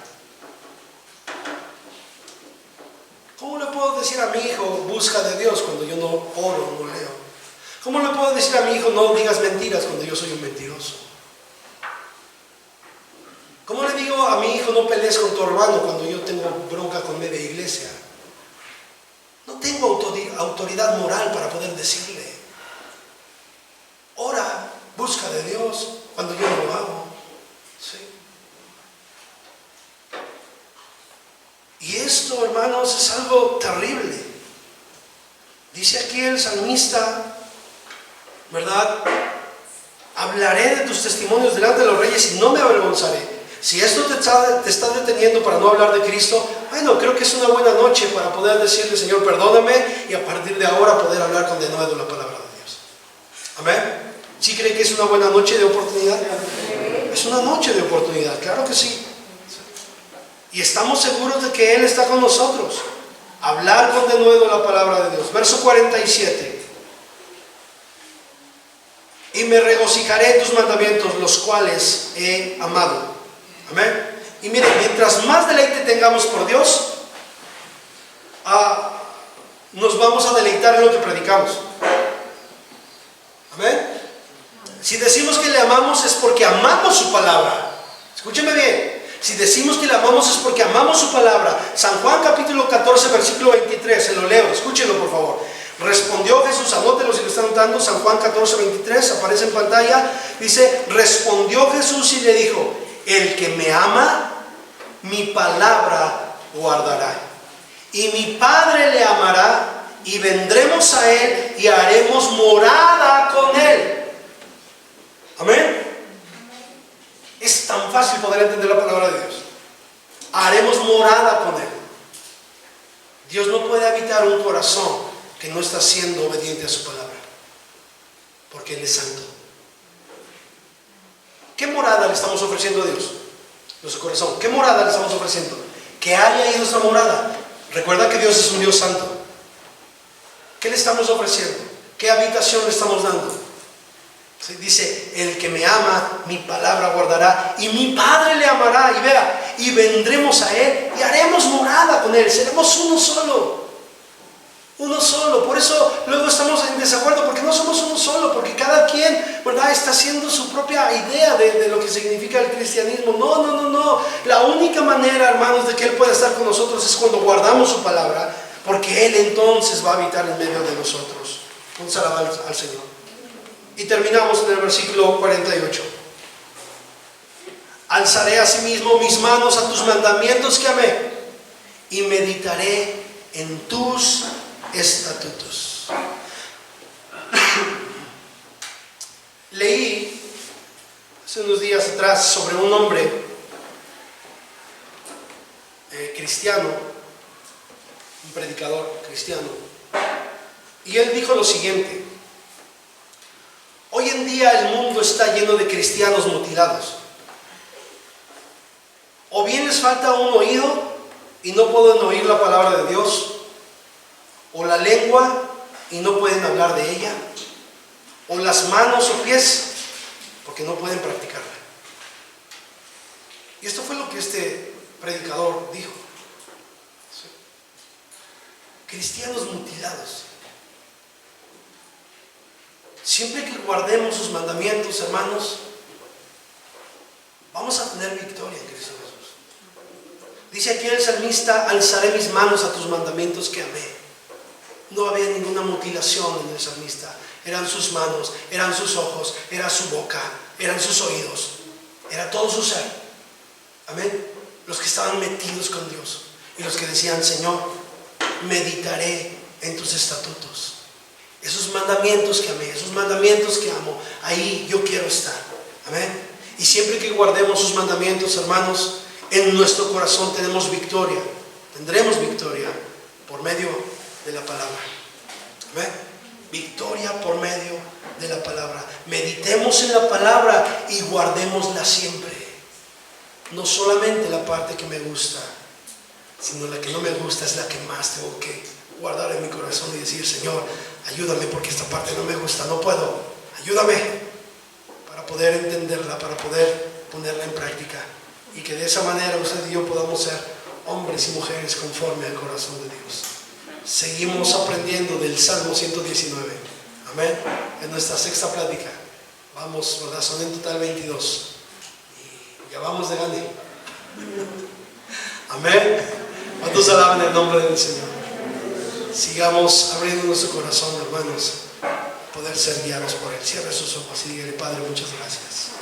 puedo decir a mi hijo, busca de Dios, cuando yo no oro, no leo? ¿Cómo le puedo decir a mi hijo, no digas mentiras, cuando yo soy un mentiroso? ¿Cómo le digo a mi hijo, no pelees con tu hermano, cuando yo tengo bronca con media iglesia? No tengo autoridad moral para poder decirle. Ora, busca de Dios, cuando yo no lo hago. ¿Sí? Y esto, hermanos, es algo terrible. Dice aquí el salmista, ¿verdad? Hablaré de tus testimonios delante de los reyes y no me avergonzaré. Si esto te está deteniendo para no hablar de Cristo, bueno, creo que es una buena noche para poder decirle, Señor, perdóname, y a partir de ahora poder hablar con denuedo la palabra de Dios. Amén. ¿Sí cree que es una buena noche de oportunidad? Es una noche de oportunidad, claro que sí. Y estamos seguros de que Él está con nosotros. Hablar con denuedo la palabra de Dios. Verso 47. Y me regocijaré en tus mandamientos, los cuales he amado. Amén. Y miren, mientras más deleite tengamos por Dios, nos vamos a deleitar en lo que predicamos. Amén. Si decimos que le amamos es porque amamos su palabra. Escúcheme bien. Si decimos que le amamos es porque amamos su palabra. San Juan capítulo 14 versículo 23, se lo leo, escúchenlo por favor. Respondió Jesús, anótelo si lo están notando, San Juan 14 23, aparece en pantalla. Dice, respondió Jesús y le dijo, el que me ama, mi palabra guardará. Y mi Padre le amará, y vendremos a Él y haremos morada con Él. Amén. Es tan fácil poder entender la palabra de Dios. Haremos morada con Él. Dios no puede habitar un corazón que no está siendo obediente a su palabra, porque Él es santo. ¿Qué morada le estamos ofreciendo a Dios? Nuestro corazón. ¿Qué morada le estamos ofreciendo? Que haya ahí nuestra morada. Recuerda que Dios es un Dios santo. ¿Qué le estamos ofreciendo? ¿Qué habitación le estamos dando? ¿Sí? Dice, el que me ama, mi palabra guardará, y mi Padre le amará. Y vea, y vendremos a Él y haremos morada con Él. Seremos uno solo. Uno solo. Por eso luego estamos en desacuerdo, porque no somos uno solo, porque cada quien, ¿verdad?, está haciendo su propia idea de lo que significa el cristianismo. No. La única manera, hermanos, de que Él pueda estar con nosotros es cuando guardamos su palabra, porque Él entonces va a habitar en medio de nosotros. Vamos a alabar al Señor. Y terminamos en el versículo 48. Alzaré asimismo mis manos a tus mandamientos que amé, y meditaré en tus estatutos. Leí hace unos días atrás sobre un hombre cristiano, un predicador cristiano, y él dijo lo siguiente: hoy en día el mundo está lleno de cristianos mutilados. O bien les falta un oído y no pueden oír la palabra de Dios, o la lengua y no pueden hablar de ella, o las manos o pies porque no pueden practicarla. Y esto fue lo que este predicador dijo. ¿Sí? Cristianos mutilados. Siempre que guardemos sus mandamientos, hermanos, vamos a tener victoria en Cristo Jesús. Dice aquí el salmista, alzaré mis manos a tus mandamientos que amé. No había ninguna mutilación en el salmista. Eran sus manos, eran sus ojos, era su boca, eran sus oídos, era todo su ser. Amén. Los que estaban metidos con Dios y los que decían, Señor, meditaré en tus estatutos. Esos mandamientos que amé, esos mandamientos que amo, ahí yo quiero estar. Amén. Y siempre que guardemos sus mandamientos, hermanos, en nuestro corazón tenemos victoria. Tendremos victoria por medio de la palabra. Amén. Victoria por medio de la palabra. Meditemos en la palabra y guardémosla siempre. No solamente la parte que me gusta, sino la que no me gusta es la que más tengo que guardar en mi corazón y decir, Señor, ayúdame porque esta parte no me gusta, no puedo. Ayúdame para poder entenderla, para poder ponerla en práctica. Y que de esa manera usted y yo podamos ser hombres y mujeres conforme al corazón de Dios. seguimos aprendiendo del Salmo 119. Amén. En nuestra sexta plática. Vamos, ¿verdad? Son en total 22. Y ya vamos de gane. Amén. ¿Cuántos alaban el nombre del Señor? Sigamos abriendo nuestro corazón, hermanos, poder ser guiados por Él. Cierre sus ojos y dígale: Padre, muchas gracias.